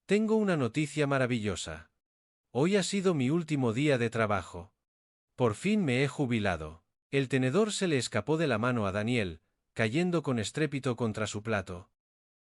Tengo una noticia maravillosa. Hoy ha sido mi último día de trabajo. Por fin me he jubilado. El tenedor se le escapó de la mano a Daniel, cayendo con estrépito contra su plato.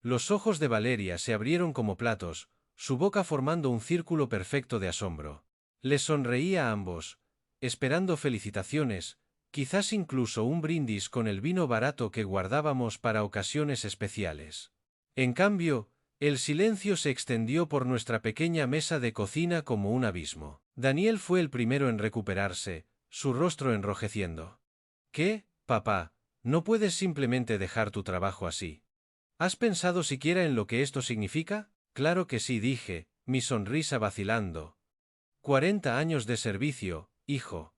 Los ojos de Valeria se abrieron como platos, su boca formando un círculo perfecto de asombro. Les sonreía a ambos, esperando felicitaciones, quizás incluso un brindis con el vino barato que guardábamos para ocasiones especiales. En cambio, el silencio se extendió por nuestra pequeña mesa de cocina como un abismo. Daniel fue el primero en recuperarse, su rostro enrojeciendo. ¿Qué, papá? ¿No puedes simplemente dejar tu trabajo así? ¿Has pensado siquiera en lo que esto significa? Claro que sí, dije, mi sonrisa vacilando. 40 años de servicio, hijo.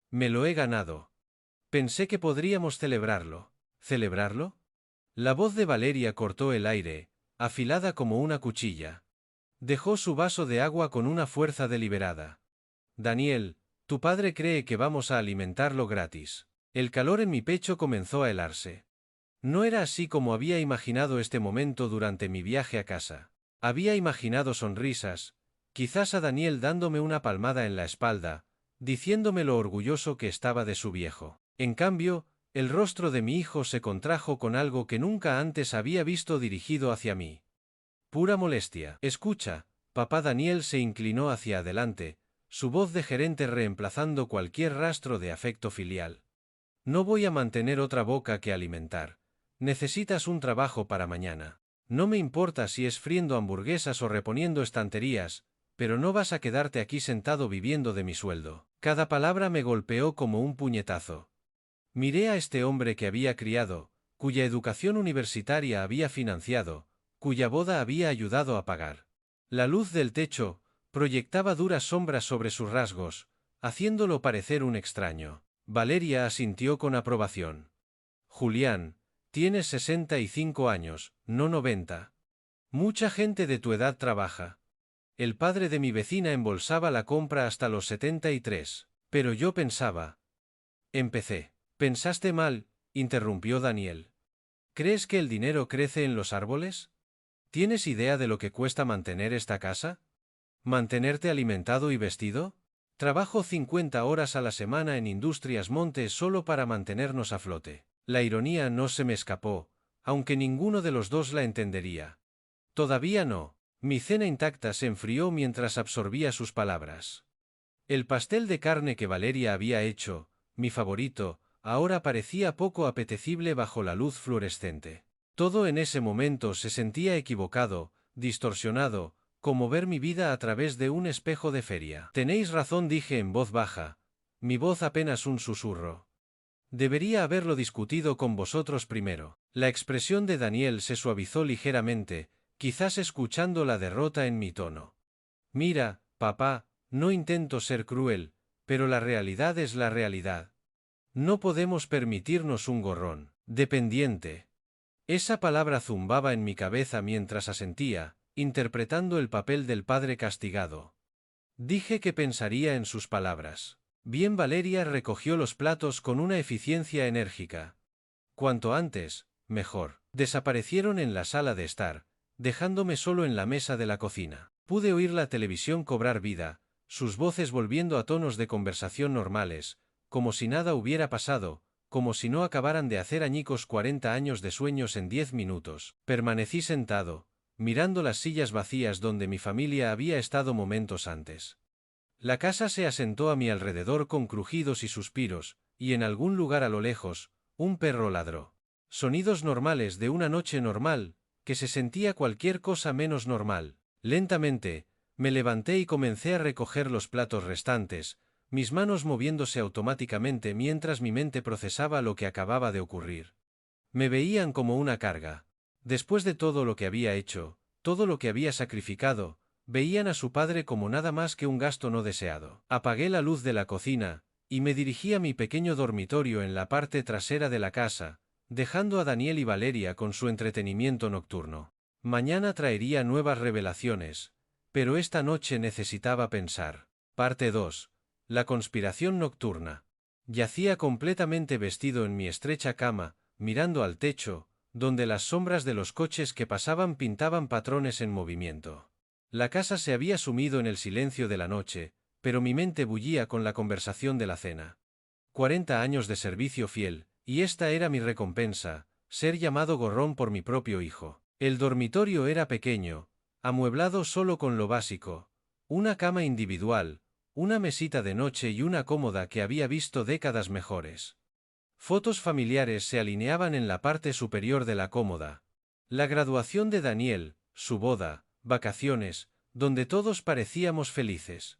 Me lo he ganado. Pensé que podríamos celebrarlo. ¿Celebrarlo? La voz de Valeria cortó el aire, afilada como una cuchilla. Dejó su vaso de agua con una fuerza deliberada. Daniel, tu padre cree que vamos a alimentarlo gratis. El calor en mi pecho comenzó a helarse. No era así como había imaginado este momento durante mi viaje a casa. Había imaginado sonrisas, quizás a Daniel dándome una palmada en la espalda, diciéndome lo orgulloso que estaba de su viejo. En cambio, el rostro de mi hijo se contrajo con algo que nunca antes había visto dirigido hacia mí. Pura molestia. Escucha, papá. Daniel se inclinó hacia adelante, su voz de gerente reemplazando cualquier rastro de afecto filial. No voy a mantener otra boca que alimentar. Necesitas un trabajo para mañana. No me importa si es friendo hamburguesas o reponiendo estanterías, pero no vas a quedarte aquí sentado viviendo de mi sueldo. Cada palabra me golpeó como un puñetazo. Miré a este hombre que había criado, cuya educación universitaria había financiado, cuya boda había ayudado a pagar. La luz del techo proyectaba duras sombras sobre sus rasgos, haciéndolo parecer un extraño. Valeria asintió con aprobación. Julián, tienes 65 años, no 90. Mucha gente de tu edad trabaja. El padre de mi vecina embolsaba la compra hasta los 73. Pero yo pensaba. Empecé. Pensaste mal, interrumpió Daniel. ¿Crees que el dinero crece en los árboles? ¿Tienes idea de lo que cuesta mantener esta casa? ¿Mantenerte alimentado y vestido? Trabajo 50 horas a la semana en Industrias Montes solo para mantenernos a flote. La ironía no se me escapó, aunque ninguno de los dos la entendería. Todavía no. Mi cena intacta se enfrió mientras absorbía sus palabras. El pastel de carne que Valeria había hecho, mi favorito, ahora parecía poco apetecible bajo la luz fluorescente. Todo en ese momento se sentía equivocado, distorsionado, como ver mi vida a través de un espejo de feria. Tenéis razón, dije en voz baja, mi voz apenas un susurro. Debería haberlo discutido con vosotros primero. La expresión de Daniel se suavizó ligeramente, quizás escuchando la derrota en mi tono. Mira, papá, no intento ser cruel, pero la realidad es la realidad. No podemos permitirnos un gorrón dependiente. Esa palabra zumbaba en mi cabeza mientras asentía, interpretando el papel del padre castigado. Dije que pensaría en sus palabras. Bien, Valeria recogió los platos con una eficiencia enérgica. Cuanto antes, mejor. Desaparecieron en la sala de estar, dejándome solo en la mesa de la cocina. Pude oír la televisión cobrar vida, sus voces volviendo a tonos de conversación normales, como si nada hubiera pasado, como si no acabaran de hacer añicos 40 años de sueños en 10 minutos. Permanecí sentado, mirando las sillas vacías donde mi familia había estado momentos antes. La casa se asentó a mi alrededor con crujidos y suspiros, y en algún lugar a lo lejos, un perro ladró. Sonidos normales de una noche normal, que se sentía cualquier cosa menos normal. Lentamente, me levanté y comencé a recoger los platos restantes, mis manos moviéndose automáticamente mientras mi mente procesaba lo que acababa de ocurrir. Me veían como una carga. Después de todo lo que había hecho, todo lo que había sacrificado, veían a su padre como nada más que un gasto no deseado. Apagué la luz de la cocina, y me dirigí a mi pequeño dormitorio en la parte trasera de la casa, dejando a Daniel y Valeria con su entretenimiento nocturno. Mañana traería nuevas revelaciones, pero esta noche necesitaba pensar. Parte 2. La conspiración nocturna. Yacía completamente vestido en mi estrecha cama, mirando al techo, donde las sombras de los coches que pasaban pintaban patrones en movimiento. La casa se había sumido en el silencio de la noche, pero mi mente bullía con la conversación de la cena. 40 años de servicio fiel, y esta era mi recompensa, ser llamado gorrón por mi propio hijo. El dormitorio era pequeño, amueblado solo con lo básico, una cama individual, una mesita de noche y una cómoda que había visto décadas mejores. Fotos familiares se alineaban en la parte superior de la cómoda. La graduación de Daniel, su boda, vacaciones, donde todos parecíamos felices.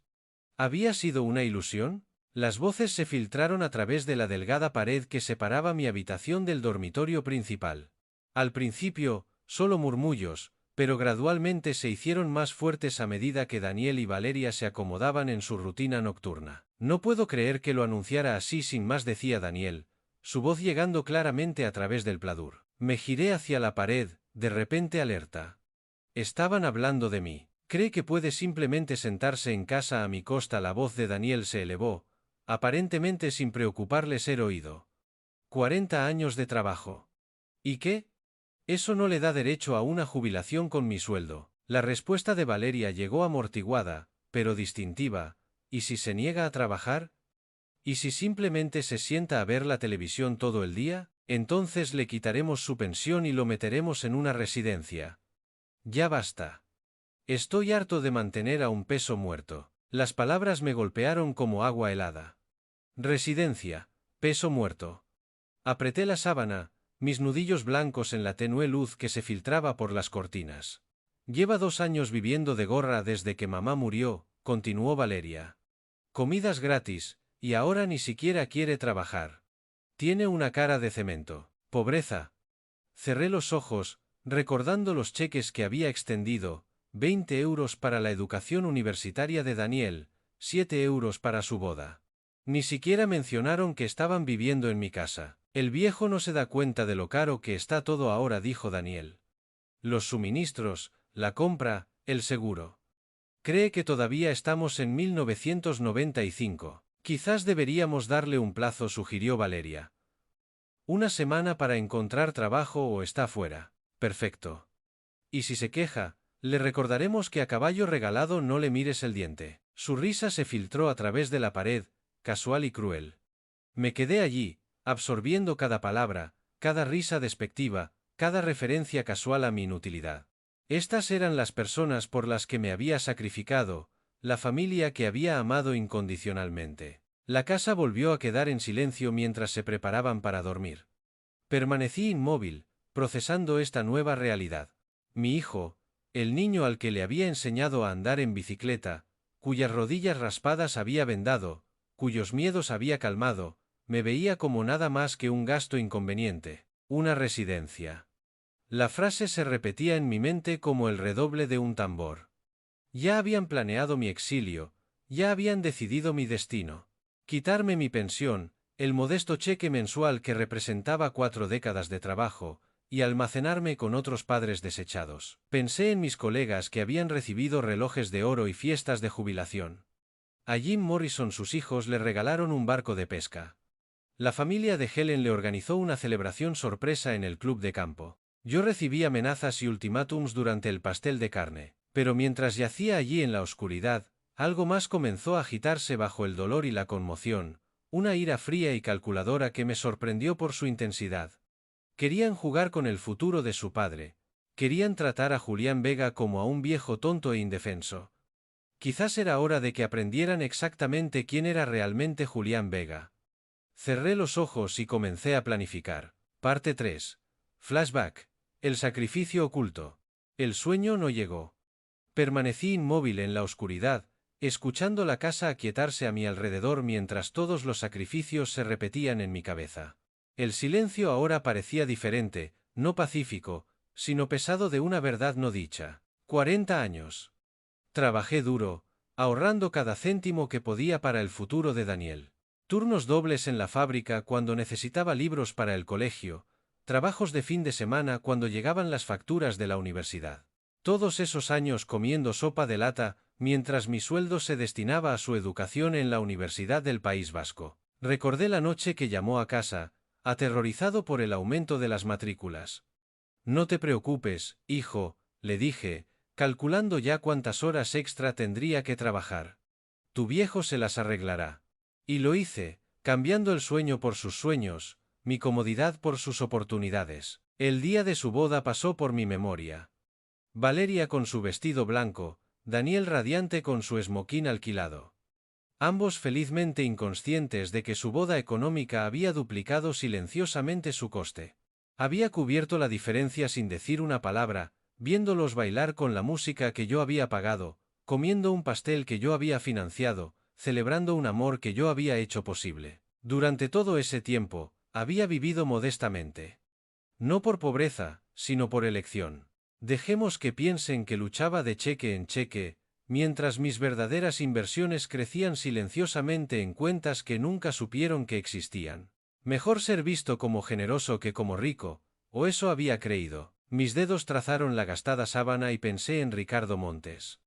¿Había sido una ilusión? Las voces se filtraron a través de la delgada pared que separaba mi habitación del dormitorio principal. Al principio, solo murmullos, pero gradualmente se hicieron más fuertes a medida que Daniel y Valeria se acomodaban en su rutina nocturna. No puedo creer que lo anunciara así sin más, decía Daniel, su voz llegando claramente a través del pladur. Me giré hacia la pared, de repente alerta. Estaban hablando de mí. ¿Cree que puede simplemente sentarse en casa a mi costa? La voz de Daniel se elevó, aparentemente sin preocuparle ser oído. 40 años de trabajo. ¿Y qué? Eso no le da derecho a una jubilación con mi sueldo. La respuesta de Valeria llegó amortiguada, pero distintiva. ¿Y si se niega a trabajar? ¿Y si simplemente se sienta a ver la televisión todo el día? Entonces le quitaremos su pensión y lo meteremos en una residencia. Ya basta. Estoy harto de mantener a un peso muerto. Las palabras me golpearon como agua helada. Residencia, peso muerto. Apreté la sábana, mis nudillos blancos en la tenue luz que se filtraba por las cortinas. Lleva 2 años viviendo de gorra desde que mamá murió, continuó Valeria. Comidas gratis, y ahora ni siquiera quiere trabajar. Tiene una cara de cemento. Pobreza. Cerré los ojos, recordando los cheques que había extendido, 20 euros para la educación universitaria de Daniel, 7 euros para su boda. Ni siquiera mencionaron que estaban viviendo en mi casa. El viejo no se da cuenta de lo caro que está todo ahora, dijo Daniel. Los suministros, la compra, el seguro. Cree que todavía estamos en 1995. Quizás deberíamos darle un plazo, sugirió Valeria. Una semana para encontrar trabajo o está fuera. Perfecto. Y si se queja, le recordaremos que a caballo regalado no le mires el diente. Su risa se filtró a través de la pared, casual y cruel. Me quedé allí, absorbiendo cada palabra, cada risa despectiva, cada referencia casual a mi inutilidad. Estas eran las personas por las que me había sacrificado, la familia que había amado incondicionalmente. La casa volvió a quedar en silencio mientras se preparaban para dormir. Permanecí inmóvil, procesando esta nueva realidad. Mi hijo, el niño al que le había enseñado a andar en bicicleta, cuyas rodillas raspadas había vendado, cuyos miedos había calmado, me veía como nada más que un gasto inconveniente, una residencia. La frase se repetía en mi mente como el redoble de un tambor. Ya habían planeado mi exilio, ya habían decidido mi destino. Quitarme mi pensión, el modesto cheque mensual que representaba 4 décadas de trabajo, y almacenarme con otros padres desechados. Pensé en mis colegas que habían recibido relojes de oro y fiestas de jubilación. A Jim Morrison sus hijos le regalaron un barco de pesca. La familia de Helen le organizó una celebración sorpresa en el club de campo. Yo recibí amenazas y ultimátums durante el pastel de carne, pero mientras yacía allí en la oscuridad, algo más comenzó a agitarse bajo el dolor y la conmoción, una ira fría y calculadora que me sorprendió por su intensidad. Querían jugar con el futuro de su padre, querían tratar a Julián Vega como a un viejo tonto e indefenso. Quizás era hora de que aprendieran exactamente quién era realmente Julián Vega. Cerré los ojos y comencé a planificar. Parte 3. Flashback. El sacrificio oculto. El sueño no llegó. Permanecí inmóvil en la oscuridad, escuchando la casa aquietarse a mi alrededor mientras todos los sacrificios se repetían en mi cabeza. El silencio ahora parecía diferente, no pacífico, sino pesado de una verdad no dicha. 40 años. Trabajé duro, ahorrando cada céntimo que podía para el futuro de Daniel. Turnos dobles en la fábrica cuando necesitaba libros para el colegio, trabajos de fin de semana cuando llegaban las facturas de la universidad. Todos esos años comiendo sopa de lata, mientras mi sueldo se destinaba a su educación en la Universidad del País Vasco. Recordé la noche que llamó a casa, aterrorizado por el aumento de las matrículas. No te preocupes, hijo, le dije, calculando ya cuántas horas extra tendría que trabajar. Tu viejo se las arreglará. Y lo hice, cambiando el sueño por sus sueños, mi comodidad por sus oportunidades. El día de su boda pasó por mi memoria. Valeria con su vestido blanco, Daniel radiante con su esmoquín alquilado. Ambos felizmente inconscientes de que su boda económica había duplicado silenciosamente su coste. Había cubierto la diferencia sin decir una palabra, viéndolos bailar con la música que yo había pagado, comiendo un pastel que yo había financiado, celebrando un amor que yo había hecho posible. Durante todo ese tiempo, había vivido modestamente. No por pobreza, sino por elección. Dejemos que piensen que luchaba de cheque en cheque, mientras mis verdaderas inversiones crecían silenciosamente en cuentas que nunca supieron que existían. Mejor ser visto como generoso que como rico, o eso había creído. Mis dedos trazaron la gastada sábana y pensé en Ricardo Montes.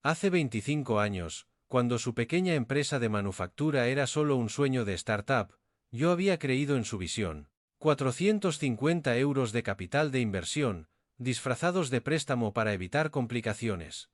Hace 25 años, cuando su pequeña empresa de manufactura era solo un sueño de startup, yo había creído en su visión. 450 euros de capital de inversión, disfrazados de préstamo para evitar complicaciones.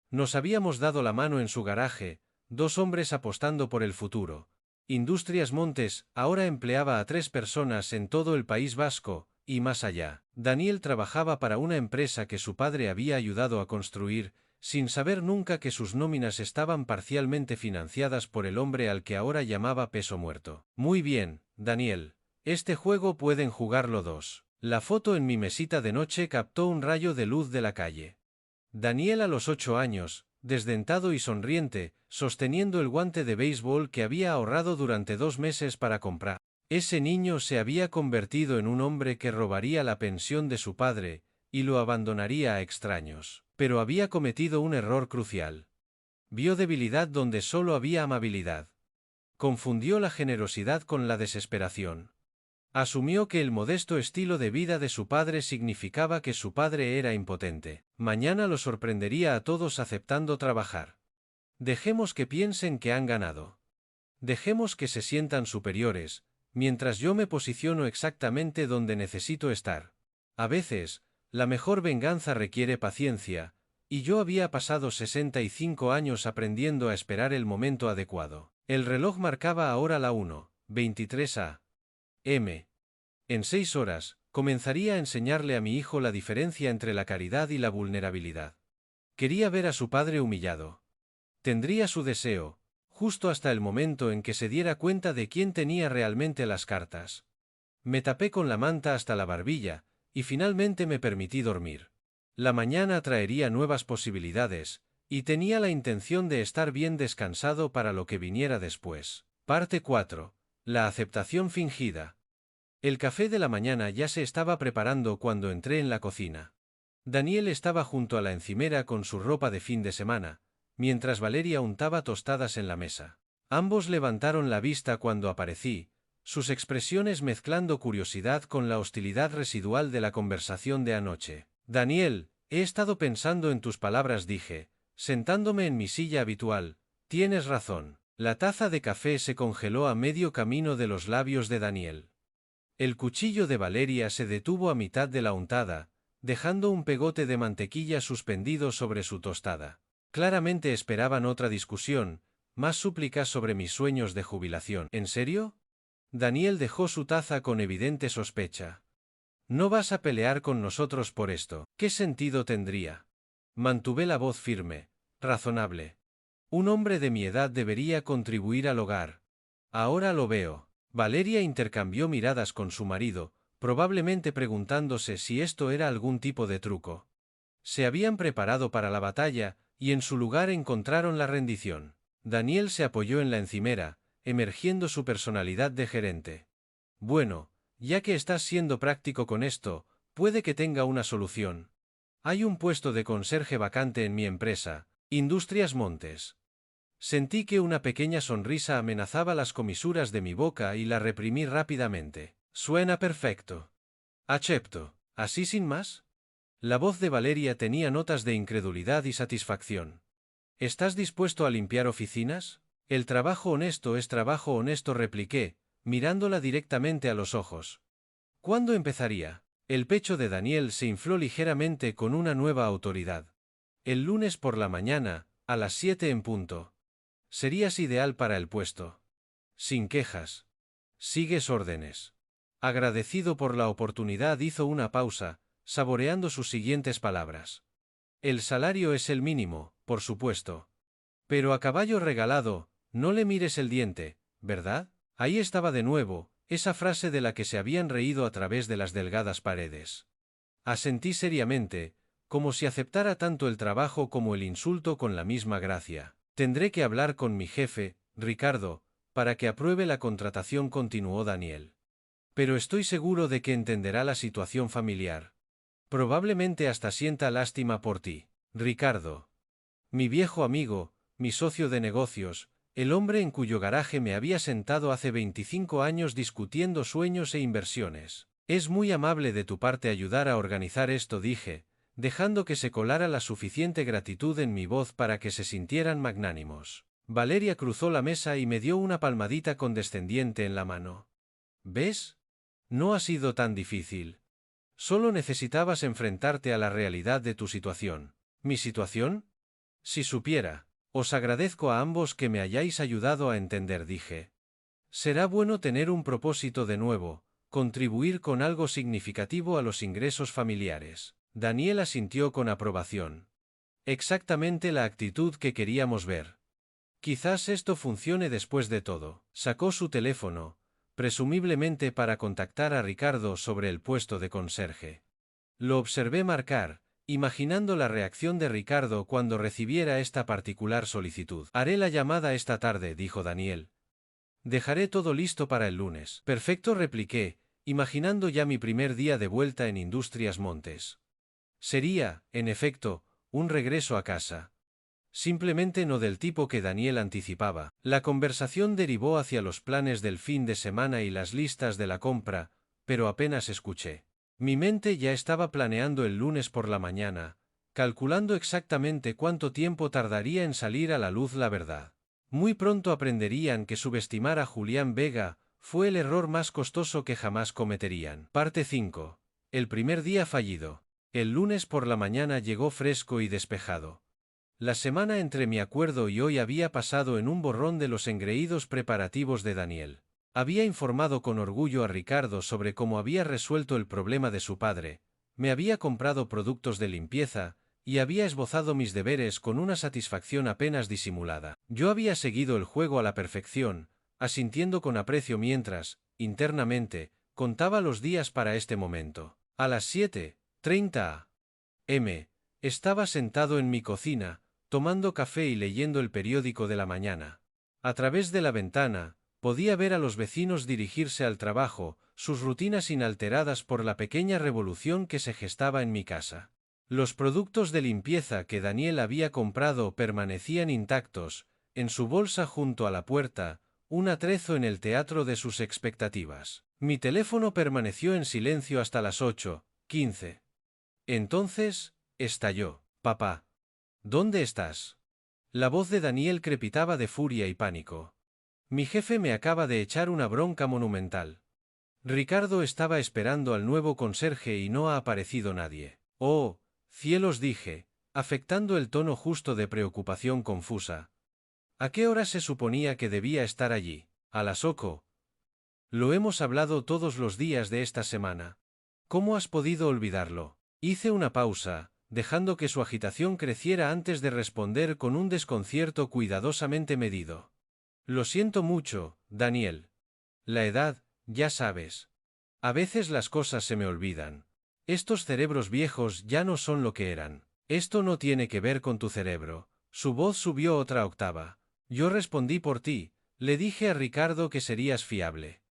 Nos habíamos dado la mano en su garaje, dos hombres apostando por el futuro. Industrias Montes ahora empleaba a 3 personas en todo el País Vasco, y más allá. Daniel trabajaba para una empresa que su padre había ayudado a construir, sin saber nunca que sus nóminas estaban parcialmente financiadas por el hombre al que ahora llamaba peso muerto. Muy bien, Daniel. Este juego pueden jugarlo dos. La foto en mi mesita de noche captó un rayo de luz de la calle. Daniel a los 8 años, desdentado y sonriente, sosteniendo el guante de béisbol que había ahorrado durante 2 meses para comprar. Ese niño se había convertido en un hombre que robaría la pensión de su padre, y lo abandonaría a extraños. Pero había cometido un error crucial. Vio debilidad donde solo había amabilidad. Confundió la generosidad con la desesperación. Asumió que el modesto estilo de vida de su padre significaba que su padre era impotente. Mañana lo sorprendería a todos aceptando trabajar. Dejemos que piensen que han ganado. Dejemos que se sientan superiores, mientras yo me posiciono exactamente donde necesito estar. A veces, la mejor venganza requiere paciencia, y yo había pasado 65 años aprendiendo a esperar el momento adecuado. El reloj marcaba ahora la 1:23 a.m. En 6 horas, comenzaría a enseñarle a mi hijo la diferencia entre la caridad y la vulnerabilidad. Quería ver a su padre humillado. Tendría su deseo, justo hasta el momento en que se diera cuenta de quién tenía realmente las cartas. Me tapé con la manta hasta la barbilla, y finalmente me permití dormir. La mañana traería nuevas posibilidades, y tenía la intención de estar bien descansado para lo que viniera después. Parte 4. La aceptación fingida. El café de la mañana ya se estaba preparando cuando entré en la cocina. Daniel estaba junto a la encimera con su ropa de fin de semana, mientras Valeria untaba tostadas en la mesa. Ambos levantaron la vista cuando aparecí, sus expresiones mezclando curiosidad con la hostilidad residual de la conversación de anoche. Daniel, he estado pensando en tus palabras, dije, sentándome en mi silla habitual. Tienes razón. La taza de café se congeló a medio camino de los labios de Daniel. El cuchillo de Valeria se detuvo a mitad de la untada, dejando un pegote de mantequilla suspendido sobre su tostada. Claramente esperaban otra discusión, más súplicas sobre mis sueños de jubilación. ¿En serio? Daniel dejó su taza con evidente sospecha. No vas a pelear con nosotros por esto. ¿Qué sentido tendría? Mantuve la voz firme, razonable. Un hombre de mi edad debería contribuir al hogar. Ahora lo veo. Valeria intercambió miradas con su marido, probablemente preguntándose si esto era algún tipo de truco. Se habían preparado para la batalla, y en su lugar encontraron la rendición. Daniel se apoyó en la encimera, emergiendo su personalidad de gerente. Bueno, ya que estás siendo práctico con esto, puede que tenga una solución. Hay un puesto de conserje vacante en mi empresa, Industrias Montes. Sentí que una pequeña sonrisa amenazaba las comisuras de mi boca y la reprimí rápidamente. Suena perfecto. Acepto. ¿Así sin más? La voz de Valeria tenía notas de incredulidad y satisfacción. ¿Estás dispuesto a limpiar oficinas? El trabajo honesto es trabajo honesto, repliqué, mirándola directamente a los ojos. ¿Cuándo empezaría? El pecho de Daniel se infló ligeramente con una nueva autoridad. El lunes por la mañana, a las 7 en punto. Serías ideal para el puesto. Sin quejas. Sigues órdenes. Agradecido por la oportunidad, hizo una pausa, saboreando sus siguientes palabras. El salario es el mínimo, por supuesto. Pero a caballo regalado, no le mires el diente, ¿verdad? Ahí estaba de nuevo, esa frase de la que se habían reído a través de las delgadas paredes. Asentí seriamente, como si aceptara tanto el trabajo como el insulto con la misma gracia. Tendré que hablar con mi jefe, Ricardo, para que apruebe la contratación, continuó Daniel. Pero estoy seguro de que entenderá la situación familiar. Probablemente hasta sienta lástima por ti, Ricardo. Mi viejo amigo, mi socio de negocios, el hombre en cuyo garaje me había sentado hace 25 años discutiendo sueños e inversiones. Es muy amable de tu parte ayudar a organizar esto, dije, dejando que se colara la suficiente gratitud en mi voz para que se sintieran magnánimos. Valeria cruzó la mesa y me dio una palmadita condescendiente en la mano. ¿Ves? No ha sido tan difícil. Solo necesitabas enfrentarte a la realidad de tu situación. ¿Mi situación? Si supiera. Os agradezco a ambos que me hayáis ayudado a entender, dije. Será bueno tener un propósito de nuevo, contribuir con algo significativo a los ingresos familiares. Daniel asintió con aprobación. Exactamente la actitud que queríamos ver. Quizás esto funcione después de todo. Sacó su teléfono, presumiblemente para contactar a Ricardo sobre el puesto de conserje. Lo observé marcar, imaginando la reacción de Ricardo cuando recibiera esta particular solicitud. Haré la llamada esta tarde, dijo Daniel. Dejaré todo listo para el lunes. Perfecto, repliqué, imaginando ya mi primer día de vuelta en Industrias Montes. Sería, en efecto, un regreso a casa. Simplemente no del tipo que Daniel anticipaba. La conversación derivó hacia los planes del fin de semana y las listas de la compra, pero apenas escuché. Mi mente ya estaba planeando el lunes por la mañana, calculando exactamente cuánto tiempo tardaría en salir a la luz la verdad. Muy pronto aprenderían que subestimar a Julián Vega fue el error más costoso que jamás cometerían. Parte 5. El primer día fallido. El lunes por la mañana llegó fresco y despejado. La semana entre mi acuerdo y hoy había pasado en un borrón de los engreídos preparativos de Daniel. Había informado con orgullo a Ricardo sobre cómo había resuelto el problema de su padre, me había comprado productos de limpieza, y había esbozado mis deberes con una satisfacción apenas disimulada. Yo había seguido el juego a la perfección, asintiendo con aprecio mientras, internamente, contaba los días para este momento. A las 7:30 am, estaba sentado en mi cocina, tomando café y leyendo el periódico de la mañana. A través de la ventana, podía ver a los vecinos dirigirse al trabajo, sus rutinas inalteradas por la pequeña revolución que se gestaba en mi casa. Los productos de limpieza que Daniel había comprado permanecían intactos, en su bolsa junto a la puerta, un atrezo en el teatro de sus expectativas. Mi teléfono permaneció en silencio hasta las 8:15. Entonces, estalló. Papá. ¿Dónde estás? La voz de Daniel crepitaba de furia y pánico. Mi jefe me acaba de echar una bronca monumental. Ricardo estaba esperando al nuevo conserje y no ha aparecido nadie. Oh, cielos, dije, afectando el tono justo de preocupación confusa. ¿A qué hora se suponía que debía estar allí? A las 8. Lo hemos hablado todos los días de esta semana. ¿Cómo has podido olvidarlo? Hice una pausa, dejando que su agitación creciera antes de responder con un desconcierto cuidadosamente medido. Lo siento mucho, Daniel. La edad, ya sabes. A veces las cosas se me olvidan. Estos cerebros viejos ya no son lo que eran. Esto no tiene que ver con tu cerebro. Su voz subió otra octava. Yo respondí por ti, le dije a Ricardo que serías fiable.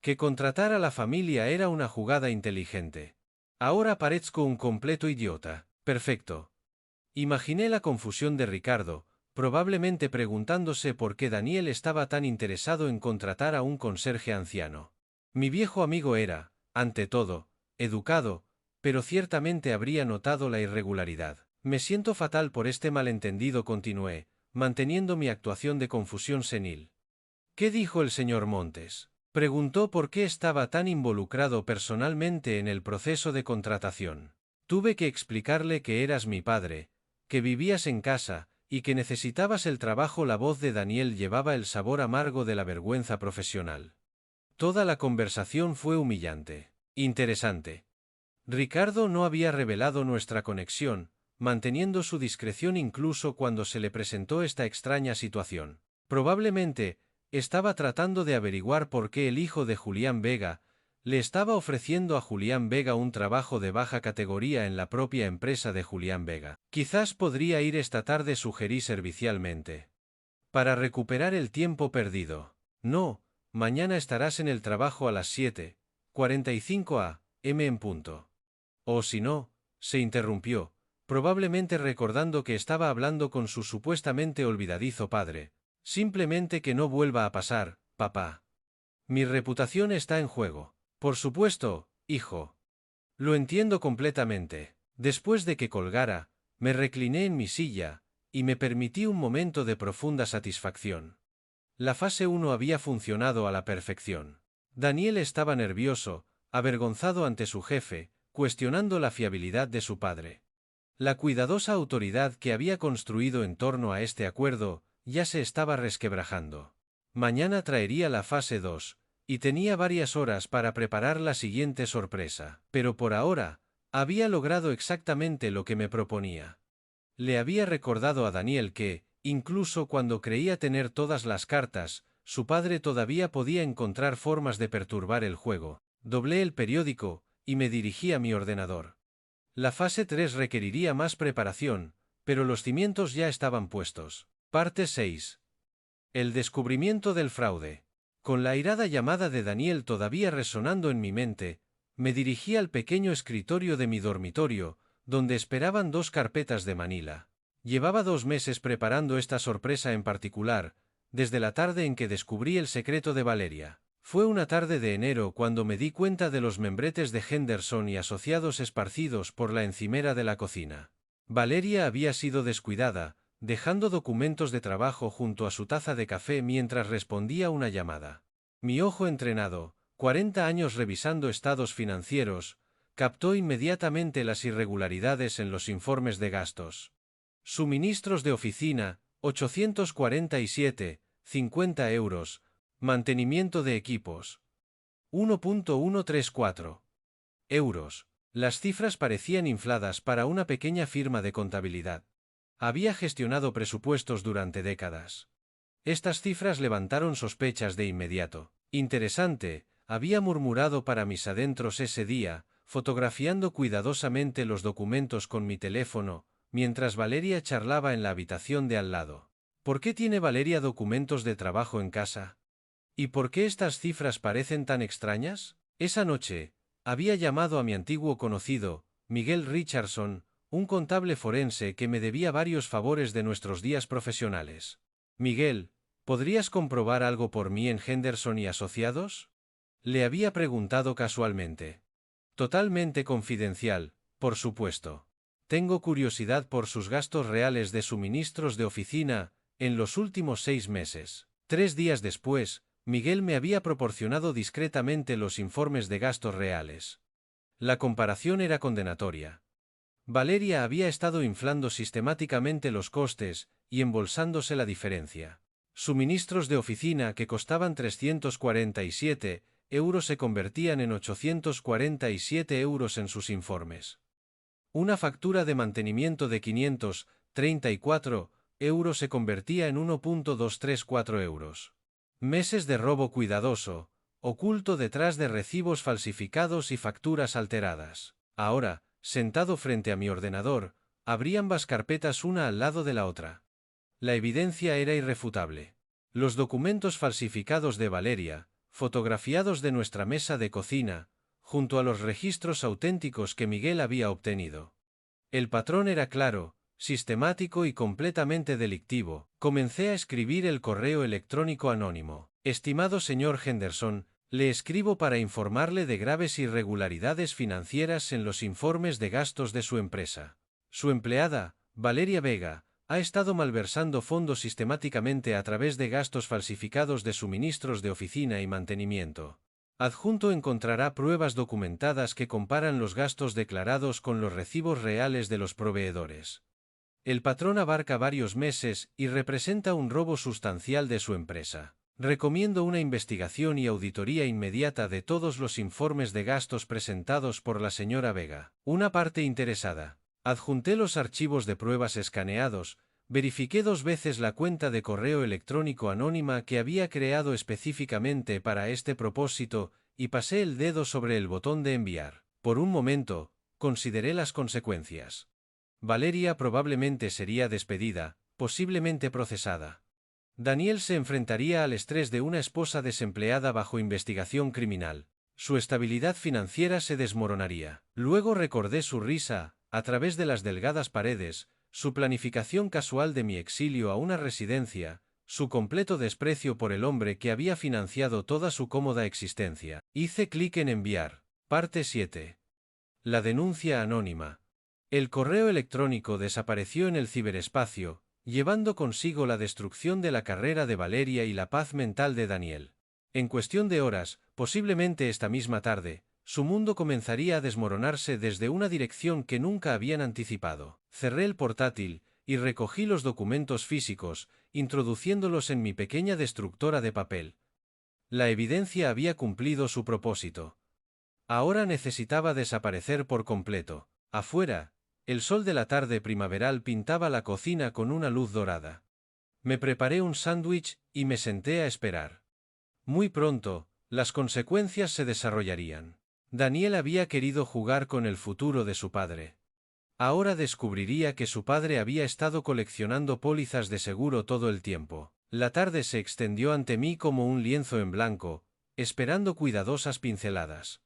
Que contratar a la familia era una jugada inteligente. Ahora parezco un completo idiota. Perfecto. Imaginé la confusión de Ricardo, probablemente preguntándose por qué Daniel estaba tan interesado en contratar a un conserje anciano. Mi viejo amigo era, ante todo, educado, pero ciertamente habría notado la irregularidad. Me siento fatal por este malentendido, continué, manteniendo mi actuación de confusión senil. ¿Qué dijo el señor Montes? Preguntó por qué estaba tan involucrado personalmente en el proceso de contratación. Tuve que explicarle que eras mi padre, que vivías en casa, y que necesitabas el trabajo. La voz de Daniel llevaba el sabor amargo de la vergüenza profesional. Toda la conversación fue humillante. Interesante. Ricardo no había revelado nuestra conexión, manteniendo su discreción incluso cuando se le presentó esta extraña situación. Probablemente, estaba tratando de averiguar por qué el hijo de Julián Vega le estaba ofreciendo a Julián Vega un trabajo de baja categoría en la propia empresa de Julián Vega. Quizás podría ir esta tarde, sugerí servicialmente. Para recuperar el tiempo perdido. No, mañana estarás en el trabajo a las 7:45 a.m. en punto. O si no, se interrumpió, probablemente recordando que estaba hablando con su supuestamente olvidadizo padre. Simplemente que no vuelva a pasar, papá. Mi reputación está en juego. Por supuesto, hijo. Lo entiendo completamente. Después de que colgara, me recliné en mi silla, y me permití un momento de profunda satisfacción. La fase 1 había funcionado a la perfección. Daniel estaba nervioso, avergonzado ante su jefe, cuestionando la fiabilidad de su padre. La cuidadosa autoridad que había construido en torno a este acuerdo ya se estaba resquebrajando. Mañana traería la fase 2, y tenía varias horas para preparar la siguiente sorpresa. Pero por ahora, había logrado exactamente lo que me proponía. Le había recordado a Daniel que, incluso cuando creía tener todas las cartas, su padre todavía podía encontrar formas de perturbar el juego. Doblé el periódico, y me dirigí a mi ordenador. La fase 3 requeriría más preparación, pero los cimientos ya estaban puestos. Parte 6. El descubrimiento del fraude. Con la airada llamada de Daniel todavía resonando en mi mente, me dirigí al pequeño escritorio de mi dormitorio, donde esperaban 2 carpetas de Manila. Llevaba 2 meses preparando esta sorpresa en particular, desde la tarde en que descubrí el secreto de Valeria. Fue una tarde de enero cuando me di cuenta de los membretes de Henderson y asociados esparcidos por la encimera de la cocina. Valeria había sido descuidada, dejando documentos de trabajo junto a su taza de café mientras respondía una llamada. Mi ojo entrenado, 40 años revisando estados financieros, captó inmediatamente las irregularidades en los informes de gastos. Suministros de oficina, 847, 50 euros. Mantenimiento de equipos, 1.134 euros. Las cifras parecían infladas para una pequeña firma de contabilidad. Había gestionado presupuestos durante décadas. Estas cifras levantaron sospechas de inmediato. Interesante, había murmurado para mis adentros ese día, fotografiando cuidadosamente los documentos con mi teléfono, mientras Valeria charlaba en la habitación de al lado. ¿Por qué tiene Valeria documentos de trabajo en casa? ¿Y por qué estas cifras parecen tan extrañas? Esa noche, había llamado a mi antiguo conocido, Miguel Richardson, un contable forense que me debía varios favores de nuestros días profesionales. Miguel, ¿podrías comprobar algo por mí en Henderson y Asociados? Le había preguntado casualmente. Totalmente confidencial, por supuesto. Tengo curiosidad por sus gastos reales de suministros de oficina en los últimos 6 meses. 3 días después, Miguel me había proporcionado discretamente los informes de gastos reales. La comparación era condenatoria. Valeria había estado inflando sistemáticamente los costes y embolsándose la diferencia. Suministros de oficina que costaban 347 euros se convertían en 847 euros en sus informes. Una factura de mantenimiento de 534 euros se convertía en 1.234 euros. Meses de robo cuidadoso, oculto detrás de recibos falsificados y facturas alteradas. Ahora, sentado frente a mi ordenador, abrí ambas carpetas una al lado de la otra. La evidencia era irrefutable. Los documentos falsificados de Valeria, fotografiados de nuestra mesa de cocina, junto a los registros auténticos que Miguel había obtenido. El patrón era claro, sistemático y completamente delictivo. Comencé a escribir el correo electrónico anónimo. Estimado señor Henderson, le escribo para informarle de graves irregularidades financieras en los informes de gastos de su empresa. Su empleada, Valeria Vega, ha estado malversando fondos sistemáticamente a través de gastos falsificados de suministros de oficina y mantenimiento. Adjunto encontrará pruebas documentadas que comparan los gastos declarados con los recibos reales de los proveedores. El patrón abarca varios meses y representa un robo sustancial de su empresa. Recomiendo una investigación y auditoría inmediata de todos los informes de gastos presentados por la señora Vega. Una parte interesada. Adjunté los archivos de pruebas escaneados, verifiqué 2 veces la cuenta de correo electrónico anónima que había creado específicamente para este propósito y pasé el dedo sobre el botón de enviar. Por un momento, consideré las consecuencias. Valeria probablemente sería despedida, posiblemente procesada. Daniel se enfrentaría al estrés de una esposa desempleada bajo investigación criminal. Su estabilidad financiera se desmoronaría. Luego recordé su risa, a través de las delgadas paredes, su planificación casual de mi exilio a una residencia, su completo desprecio por el hombre que había financiado toda su cómoda existencia. Hice clic en enviar. Parte 7. La denuncia anónima. El correo electrónico desapareció en el ciberespacio, llevando consigo la destrucción de la carrera de Valeria y la paz mental de Daniel. En cuestión de horas, posiblemente esta misma tarde, su mundo comenzaría a desmoronarse desde una dirección que nunca habían anticipado. Cerré el portátil y recogí los documentos físicos, introduciéndolos en mi pequeña destructora de papel. La evidencia había cumplido su propósito. Ahora necesitaba desaparecer por completo. Afuera, el sol de la tarde primaveral pintaba la cocina con una luz dorada. Me preparé un sándwich y me senté a esperar. Muy pronto, las consecuencias se desarrollarían. Daniel había querido jugar con el futuro de su padre. Ahora descubriría que su padre había estado coleccionando pólizas de seguro todo el tiempo. La tarde se extendió ante mí como un lienzo en blanco, esperando cuidadosas pinceladas.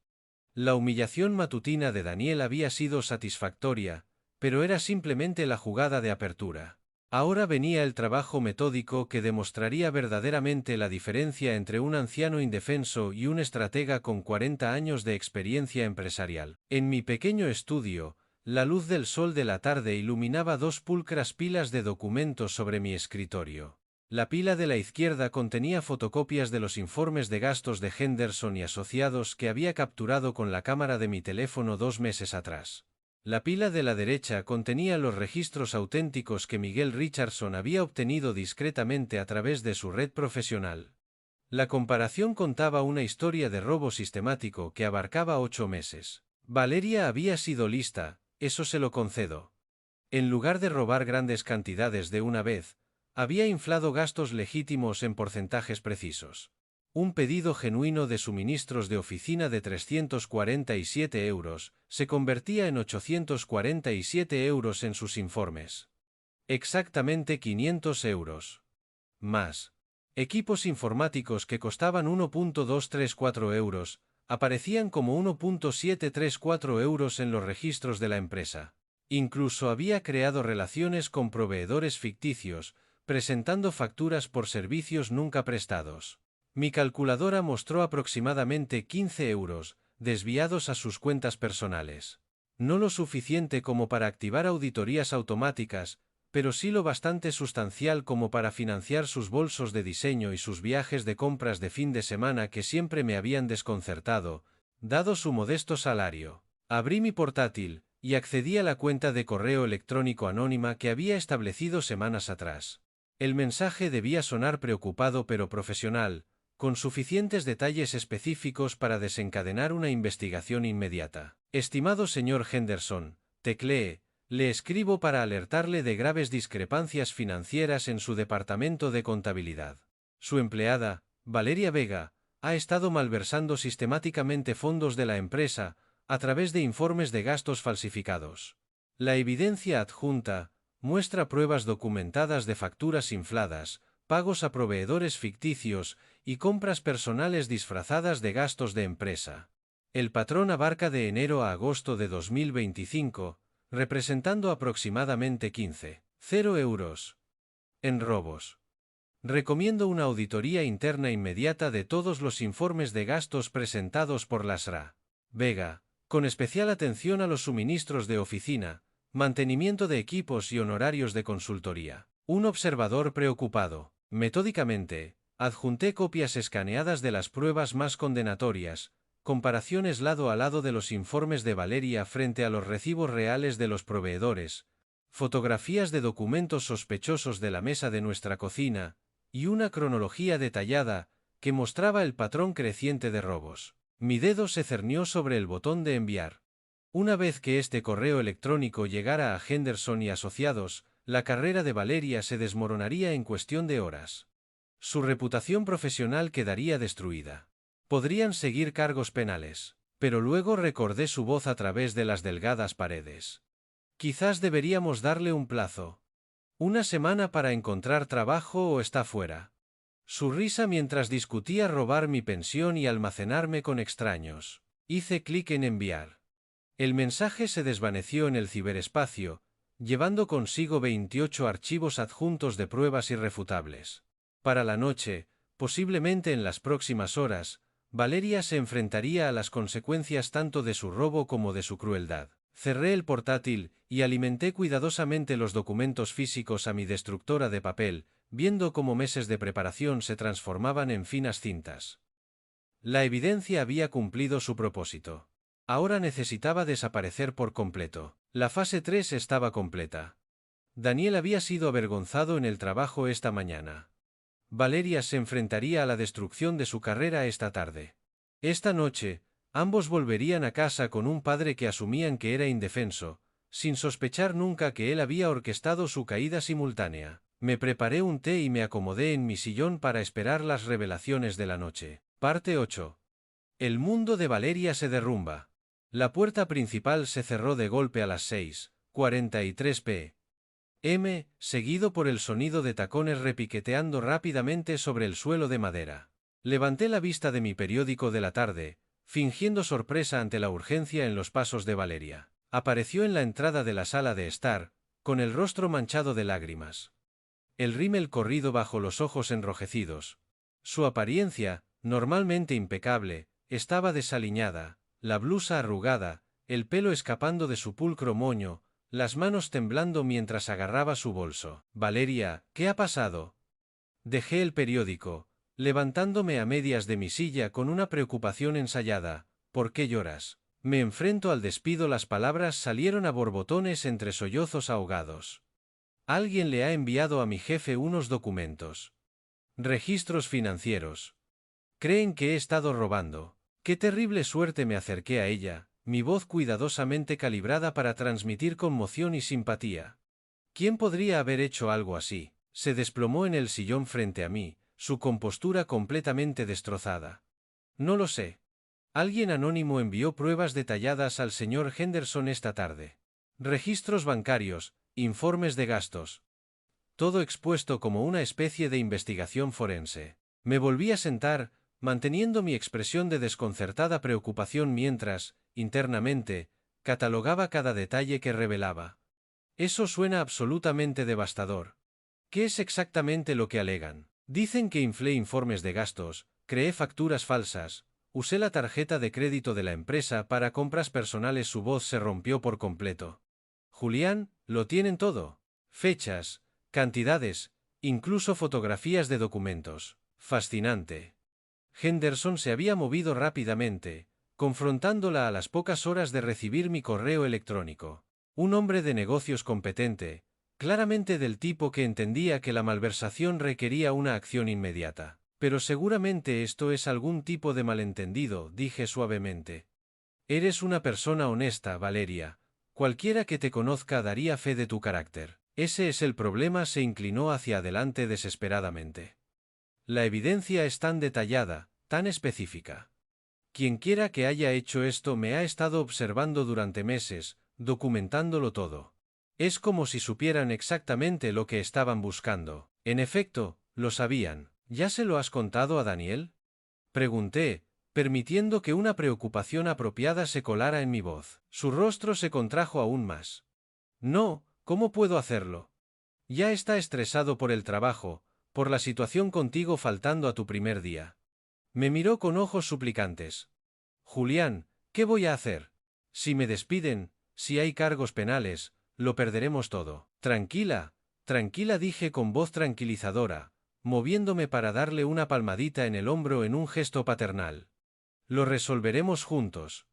La humillación matutina de Daniel había sido satisfactoria, pero era simplemente la jugada de apertura. Ahora venía el trabajo metódico que demostraría verdaderamente la diferencia entre un anciano indefenso y un estratega con 40 años de experiencia empresarial. En mi pequeño estudio, la luz del sol de la tarde iluminaba 2 pulcras pilas de documentos sobre mi escritorio. La pila de la izquierda contenía fotocopias de los informes de gastos de Henderson y Asociados que había capturado con la cámara de mi teléfono 2 meses atrás. La pila de la derecha contenía los registros auténticos que Miguel Richardson había obtenido discretamente a través de su red profesional. La comparación contaba una historia de robo sistemático que abarcaba 8 meses. Valeria había sido lista, eso se lo concedo. En lugar de robar grandes cantidades de una vez, había inflado gastos legítimos en porcentajes precisos. Un pedido genuino de suministros de oficina de 347 euros se convertía en 847 euros en sus informes. Exactamente 500 euros. Más. Equipos informáticos que costaban 1.234 euros, aparecían como 1.734 euros en los registros de la empresa. Incluso había creado relaciones con proveedores ficticios, presentando facturas por servicios nunca prestados. Mi calculadora mostró aproximadamente 15 euros, desviados a sus cuentas personales. No lo suficiente como para activar auditorías automáticas, pero sí lo bastante sustancial como para financiar sus bolsos de diseño y sus viajes de compras de fin de semana que siempre me habían desconcertado, dado su modesto salario. Abrí mi portátil y accedí a la cuenta de correo electrónico anónima que había establecido semanas atrás. El mensaje debía sonar preocupado pero profesional, con suficientes detalles específicos para desencadenar una investigación inmediata. Estimado señor Henderson, tecleé, le escribo para alertarle de graves discrepancias financieras en su departamento de contabilidad. Su empleada, Valeria Vega, ha estado malversando sistemáticamente fondos de la empresa, a través de informes de gastos falsificados. La evidencia adjunta muestra pruebas documentadas de facturas infladas, pagos a proveedores ficticios y compras personales disfrazadas de gastos de empresa. El patrón abarca de enero a agosto de 2025, representando aproximadamente 15,0 euros en robos. Recomiendo una auditoría interna inmediata de todos los informes de gastos presentados por la SRA. Vega, con especial atención a los suministros de oficina, mantenimiento de equipos y honorarios de consultoría. Un observador preocupado. Metódicamente, adjunté copias escaneadas de las pruebas más condenatorias, comparaciones lado a lado de los informes de Valeria frente a los recibos reales de los proveedores, fotografías de documentos sospechosos de la mesa de nuestra cocina, y una cronología detallada que mostraba el patrón creciente de robos. Mi dedo se cernió sobre el botón de enviar. Una vez que este correo electrónico llegara a Henderson y asociados, la carrera de Valeria se desmoronaría en cuestión de horas. Su reputación profesional quedaría destruida. Podrían seguir cargos penales, pero luego recordé su voz a través de las delgadas paredes. Quizás deberíamos darle un plazo. Una semana para encontrar trabajo o está fuera. Su risa mientras discutía robar mi pensión y almacenarme con extraños. Hice clic en enviar. El mensaje se desvaneció en el ciberespacio, llevando consigo 28 archivos adjuntos de pruebas irrefutables. Para la noche, posiblemente en las próximas horas, Valeria se enfrentaría a las consecuencias tanto de su robo como de su crueldad. Cerré el portátil y alimenté cuidadosamente los documentos físicos a mi destructora de papel, viendo cómo meses de preparación se transformaban en finas cintas. La evidencia había cumplido su propósito. Ahora necesitaba desaparecer por completo. La fase 3 estaba completa. Daniel había sido avergonzado en el trabajo esta mañana. Valeria se enfrentaría a la destrucción de su carrera esta tarde. Esta noche, ambos volverían a casa con un padre que asumían que era indefenso, sin sospechar nunca que él había orquestado su caída simultánea. Me preparé un té y me acomodé en mi sillón para esperar las revelaciones de la noche. Parte 8. El mundo de Valeria se derrumba. La puerta principal se cerró de golpe a las 6:43 p.m., seguido por el sonido de tacones repiqueteando rápidamente sobre el suelo de madera. Levanté la vista de mi periódico de la tarde, fingiendo sorpresa ante la urgencia en los pasos de Valeria. Apareció en la entrada de la sala de estar, con el rostro manchado de lágrimas. El rímel corrido bajo los ojos enrojecidos. Su apariencia, normalmente impecable, estaba desaliñada, la blusa arrugada, el pelo escapando de su pulcro moño, las manos temblando mientras agarraba su bolso. Valeria, ¿qué ha pasado? Dejé el periódico, levantándome a medias de mi silla con una preocupación ensayada. ¿Por qué lloras? Me enfrento al despido. Las palabras salieron a borbotones entre sollozos ahogados. Alguien le ha enviado a mi jefe unos documentos. Registros financieros. Creen que he estado robando. Qué terrible suerte. Me acerqué a ella, mi voz cuidadosamente calibrada para transmitir conmoción y simpatía. ¿Quién podría haber hecho algo así? Se desplomó en el sillón frente a mí, su compostura completamente destrozada. No lo sé. Alguien anónimo envió pruebas detalladas al señor Henderson esta tarde. Registros bancarios, informes de gastos. Todo expuesto como una especie de investigación forense. Me volví a sentar, manteniendo mi expresión de desconcertada preocupación mientras, internamente, catalogaba cada detalle que revelaba. Eso suena absolutamente devastador. ¿Qué es exactamente lo que alegan? Dicen que inflé informes de gastos, creé facturas falsas, usé la tarjeta de crédito de la empresa para compras personales. Su voz se rompió por completo. Julián, lo tienen todo. Fechas, cantidades, incluso fotografías de documentos. Fascinante. Henderson se había movido rápidamente, confrontándola a las pocas horas de recibir mi correo electrónico. Un hombre de negocios competente, claramente del tipo que entendía que la malversación requería una acción inmediata. Pero seguramente esto es algún tipo de malentendido, dije suavemente. Eres una persona honesta, Valeria. Cualquiera que te conozca daría fe de tu carácter. Ese es el problema. Se inclinó hacia adelante desesperadamente. La evidencia es tan detallada, tan específica. Quienquiera que haya hecho esto me ha estado observando durante meses, documentándolo todo. Es como si supieran exactamente lo que estaban buscando. En efecto, lo sabían. ¿Ya se lo has contado a Daniel? Pregunté, permitiendo que una preocupación apropiada se colara en mi voz. Su rostro se contrajo aún más. No, ¿cómo puedo hacerlo? Ya está estresado por el trabajo, por la situación contigo faltando a tu primer día. Me miró con ojos suplicantes. Julián, ¿qué voy a hacer? Si me despiden, si hay cargos penales, lo perderemos todo. Tranquila, tranquila, dije con voz tranquilizadora, moviéndome para darle una palmadita en el hombro en un gesto paternal. Lo resolveremos juntos.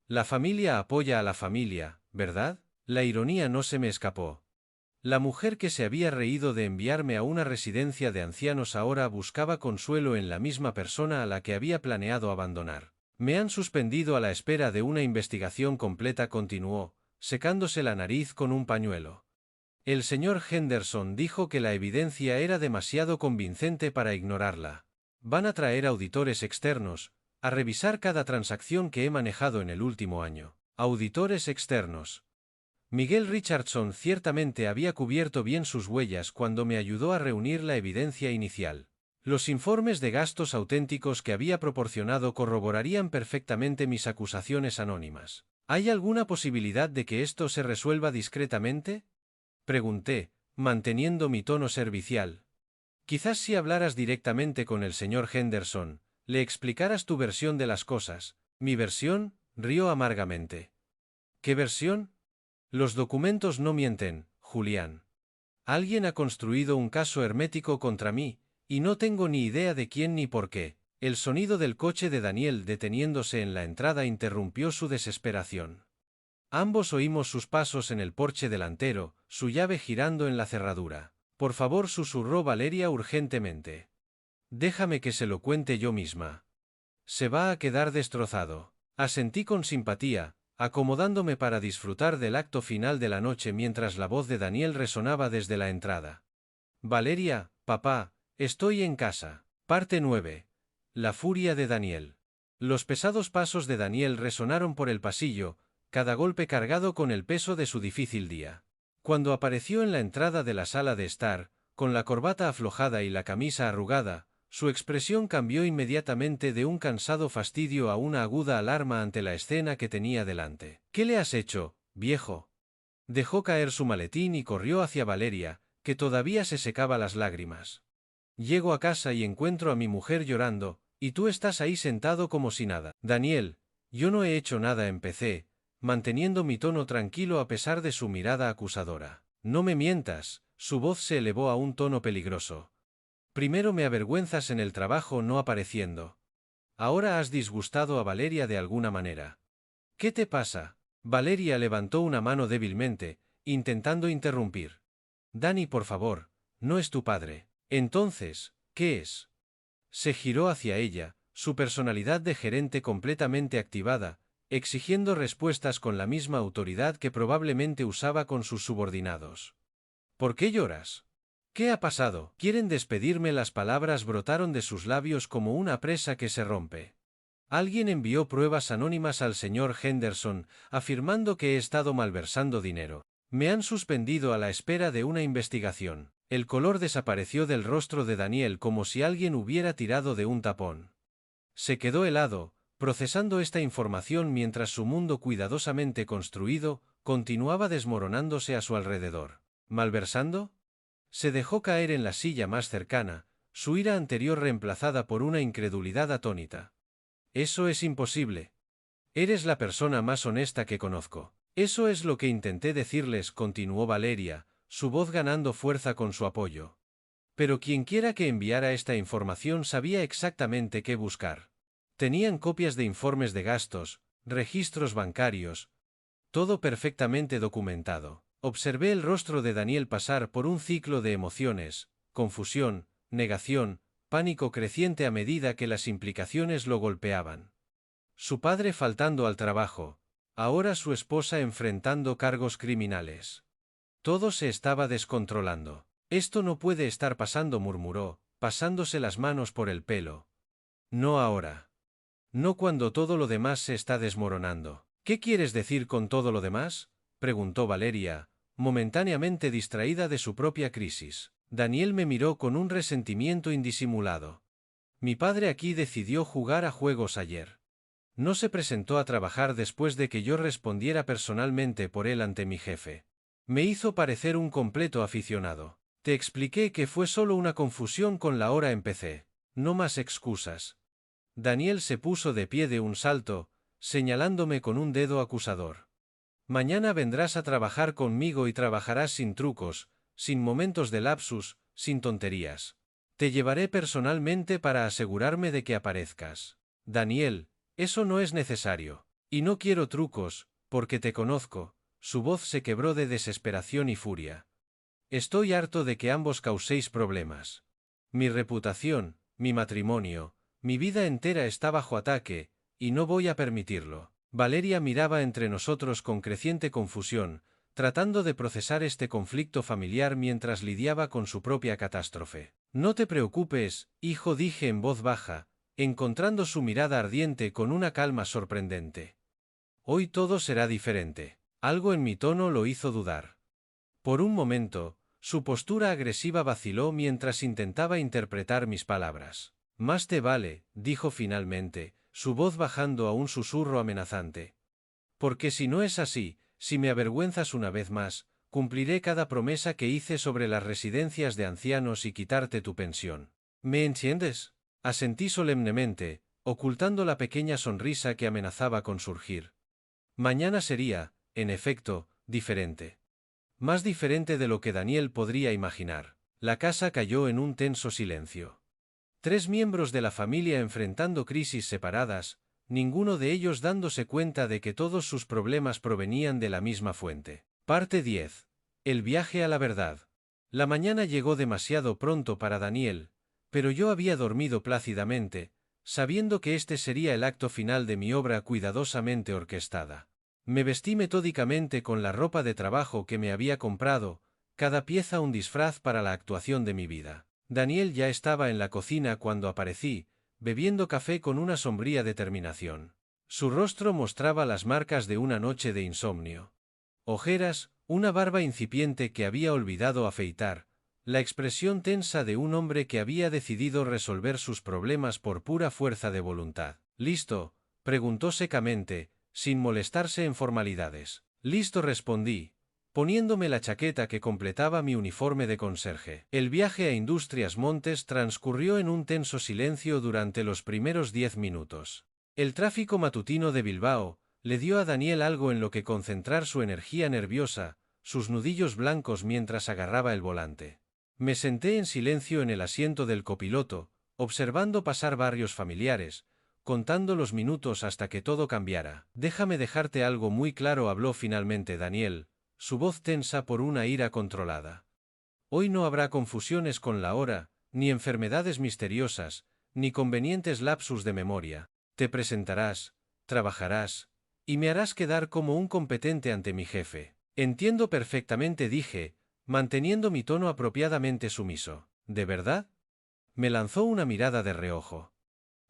La familia apoya a la familia, ¿verdad? La ironía no se me escapó. La mujer que se había reído de enviarme a una residencia de ancianos ahora buscaba consuelo en la misma persona a la que había planeado abandonar. Me han suspendido a la espera de una investigación completa, continuó, secándose la nariz con un pañuelo. El señor Henderson dijo que la evidencia era demasiado convincente para ignorarla. Van a traer auditores externos, a revisar cada transacción que he manejado en el último año. Auditores externos. Miguel Richardson ciertamente había cubierto bien sus huellas cuando me ayudó a reunir la evidencia inicial. Los informes de gastos auténticos que había proporcionado corroborarían perfectamente mis acusaciones anónimas. ¿Hay alguna posibilidad de que esto se resuelva discretamente?, pregunté, manteniendo mi tono servicial. Quizás si hablaras directamente con el señor Henderson, le explicaras tu versión de las cosas. ¿Mi versión?, rió amargamente. ¿Qué versión? Los documentos no mienten, Julián. Alguien ha construido un caso hermético contra mí, y no tengo ni idea de quién ni por qué. El sonido del coche de Daniel deteniéndose en la entrada interrumpió su desesperación. Ambos oímos sus pasos en el porche delantero, su llave girando en la cerradura. Por favor, susurró Valeria urgentemente. Déjame que se lo cuente yo misma. Se va a quedar destrozado. Asentí con simpatía, acomodándome para disfrutar del acto final de la noche mientras la voz de Daniel resonaba desde la entrada. Valeria, papá, estoy en casa. Parte 9. La furia de Daniel. Los pesados pasos de Daniel resonaron por el pasillo, cada golpe cargado con el peso de su difícil día. Cuando apareció en la entrada de la sala de estar, con la corbata aflojada y la camisa arrugada, su expresión cambió inmediatamente de un cansado fastidio a una aguda alarma ante la escena que tenía delante. ¿Qué le has hecho, viejo? Dejó caer su maletín y corrió hacia Valeria, que todavía se secaba las lágrimas. Llego a casa y encuentro a mi mujer llorando, y tú estás ahí sentado como si nada. Daniel, yo no he hecho nada, empecé, manteniendo mi tono tranquilo a pesar de su mirada acusadora. No me mientas, su voz se elevó a un tono peligroso. Primero me avergüenzas en el trabajo no apareciendo. Ahora has disgustado a Valeria de alguna manera. ¿Qué te pasa? Valeria levantó una mano débilmente, intentando interrumpir. Dani, por favor, no es tu padre. Entonces, ¿qué es? Se giró hacia ella, su personalidad de gerente completamente activada, exigiendo respuestas con la misma autoridad que probablemente usaba con sus subordinados. ¿Por qué lloras? ¿Qué ha pasado? ¿Quieren despedirme? Las palabras brotaron de sus labios como una presa que se rompe. Alguien envió pruebas anónimas al señor Henderson, afirmando que he estado malversando dinero. Me han suspendido a la espera de una investigación. El color desapareció del rostro de Daniel como si alguien hubiera tirado de un tapón. Se quedó helado, procesando esta información mientras su mundo cuidadosamente construido continuaba desmoronándose a su alrededor. ¿Malversando? Se dejó caer en la silla más cercana, su ira anterior reemplazada por una incredulidad atónita. Eso es imposible. Eres la persona más honesta que conozco. Eso es lo que intenté decirles, continuó Valeria, su voz ganando fuerza con su apoyo. Pero quienquiera que enviara esta información sabía exactamente qué buscar. Tenían copias de informes de gastos, registros bancarios, todo perfectamente documentado. Observé el rostro de Daniel pasar por un ciclo de emociones, confusión, negación, pánico creciente a medida que las implicaciones lo golpeaban. Su padre faltando al trabajo, ahora su esposa enfrentando cargos criminales. Todo se estaba descontrolando. Esto no puede estar pasando, murmuró, pasándose las manos por el pelo. No ahora. No cuando todo lo demás se está desmoronando. ¿Qué quieres decir con todo lo demás?, preguntó Valeria, momentáneamente distraída de su propia crisis. Daniel me miró con un resentimiento indisimulado. Mi padre aquí decidió jugar a juegos ayer. No se presentó a trabajar después de que yo respondiera personalmente por él ante mi jefe. Me hizo parecer un completo aficionado. Te expliqué que fue solo una confusión con la hora. Empecé. No más excusas. Daniel se puso de pie de un salto, señalándome con un dedo acusador. Mañana vendrás a trabajar conmigo y trabajarás sin trucos, sin momentos de lapsus, sin tonterías. Te llevaré personalmente para asegurarme de que aparezcas. Daniel, eso no es necesario. Y no quiero trucos, porque te conozco. Su voz se quebró de desesperación y furia. Estoy harto de que ambos causéis problemas. Mi reputación, mi matrimonio, mi vida entera está bajo ataque, y no voy a permitirlo. Valeria miraba entre nosotros con creciente confusión, tratando de procesar este conflicto familiar mientras lidiaba con su propia catástrofe. No te preocupes, hijo, dije en voz baja, encontrando su mirada ardiente con una calma sorprendente. Hoy todo será diferente. Algo en mi tono lo hizo dudar. Por un momento, su postura agresiva vaciló mientras intentaba interpretar mis palabras. Más te vale, dijo finalmente, su voz bajando a un susurro amenazante. Porque si no es así, si me avergüenzas una vez más, cumpliré cada promesa que hice sobre las residencias de ancianos y quitarte tu pensión. ¿Me entiendes? Asentí solemnemente, ocultando la pequeña sonrisa que amenazaba con surgir. Mañana sería, en efecto, diferente. Más diferente de lo que Daniel podría imaginar. La casa cayó en un tenso silencio. 3 miembros de la familia enfrentando crisis separadas, ninguno de ellos dándose cuenta de que todos sus problemas provenían de la misma fuente. Parte 10. El viaje a la verdad. La mañana llegó demasiado pronto para Daniel, pero yo había dormido plácidamente, sabiendo que este sería el acto final de mi obra cuidadosamente orquestada. Me vestí metódicamente con la ropa de trabajo que me había comprado, cada pieza un disfraz para la actuación de mi vida. Daniel ya estaba en la cocina cuando aparecí, bebiendo café con una sombría determinación. Su rostro mostraba las marcas de una noche de insomnio. Ojeras, una barba incipiente que había olvidado afeitar, la expresión tensa de un hombre que había decidido resolver sus problemas por pura fuerza de voluntad. ¿Listo?, preguntó secamente, sin molestarse en formalidades. Listo, respondí, poniéndome la chaqueta que completaba mi uniforme de conserje. El viaje a Industrias Montes transcurrió en un tenso silencio durante los primeros 10 minutos. El tráfico matutino de Bilbao le dio a Daniel algo en lo que concentrar su energía nerviosa, sus nudillos blancos mientras agarraba el volante. Me senté en silencio en el asiento del copiloto, observando pasar barrios familiares, contando los minutos hasta que todo cambiara. Déjame dejarte algo muy claro, habló finalmente Daniel, su voz tensa por una ira controlada. Hoy no habrá confusiones con la hora, ni enfermedades misteriosas, ni convenientes lapsus de memoria. Te presentarás, trabajarás, y me harás quedar como un competente ante mi jefe. Entiendo perfectamente, dije, manteniendo mi tono apropiadamente sumiso. ¿De verdad? Me lanzó una mirada de reojo.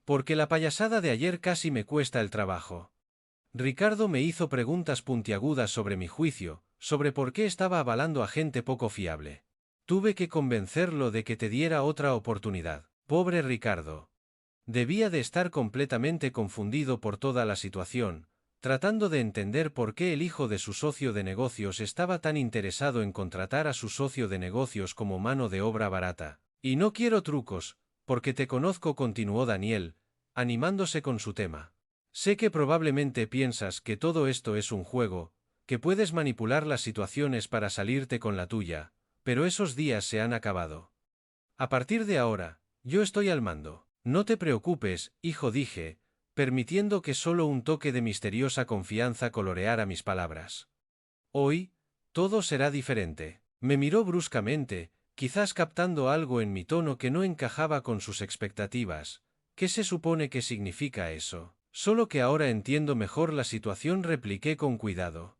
Porque la payasada de ayer casi me cuesta el trabajo. Ricardo me hizo preguntas puntiagudas sobre mi juicio, sobre por qué estaba avalando a gente poco fiable. Tuve que convencerlo de que te diera otra oportunidad. Pobre Ricardo. Debía de estar completamente confundido por toda la situación, tratando de entender por qué el hijo de su socio de negocios estaba tan interesado en contratar a su socio de negocios como mano de obra barata. Y no quiero trucos, porque te conozco, continuó Daniel, animándose con su tema. Sé que probablemente piensas que todo esto es un juego, que puedes manipular las situaciones para salirte con la tuya, pero esos días se han acabado. A partir de ahora, yo estoy al mando. No te preocupes, hijo, dije, permitiendo que solo un toque de misteriosa confianza coloreara mis palabras. Hoy, todo será diferente. Me miró bruscamente, quizás captando algo en mi tono que no encajaba con sus expectativas. ¿Qué se supone que significa eso? Solo que ahora entiendo mejor la situación, repliqué con cuidado.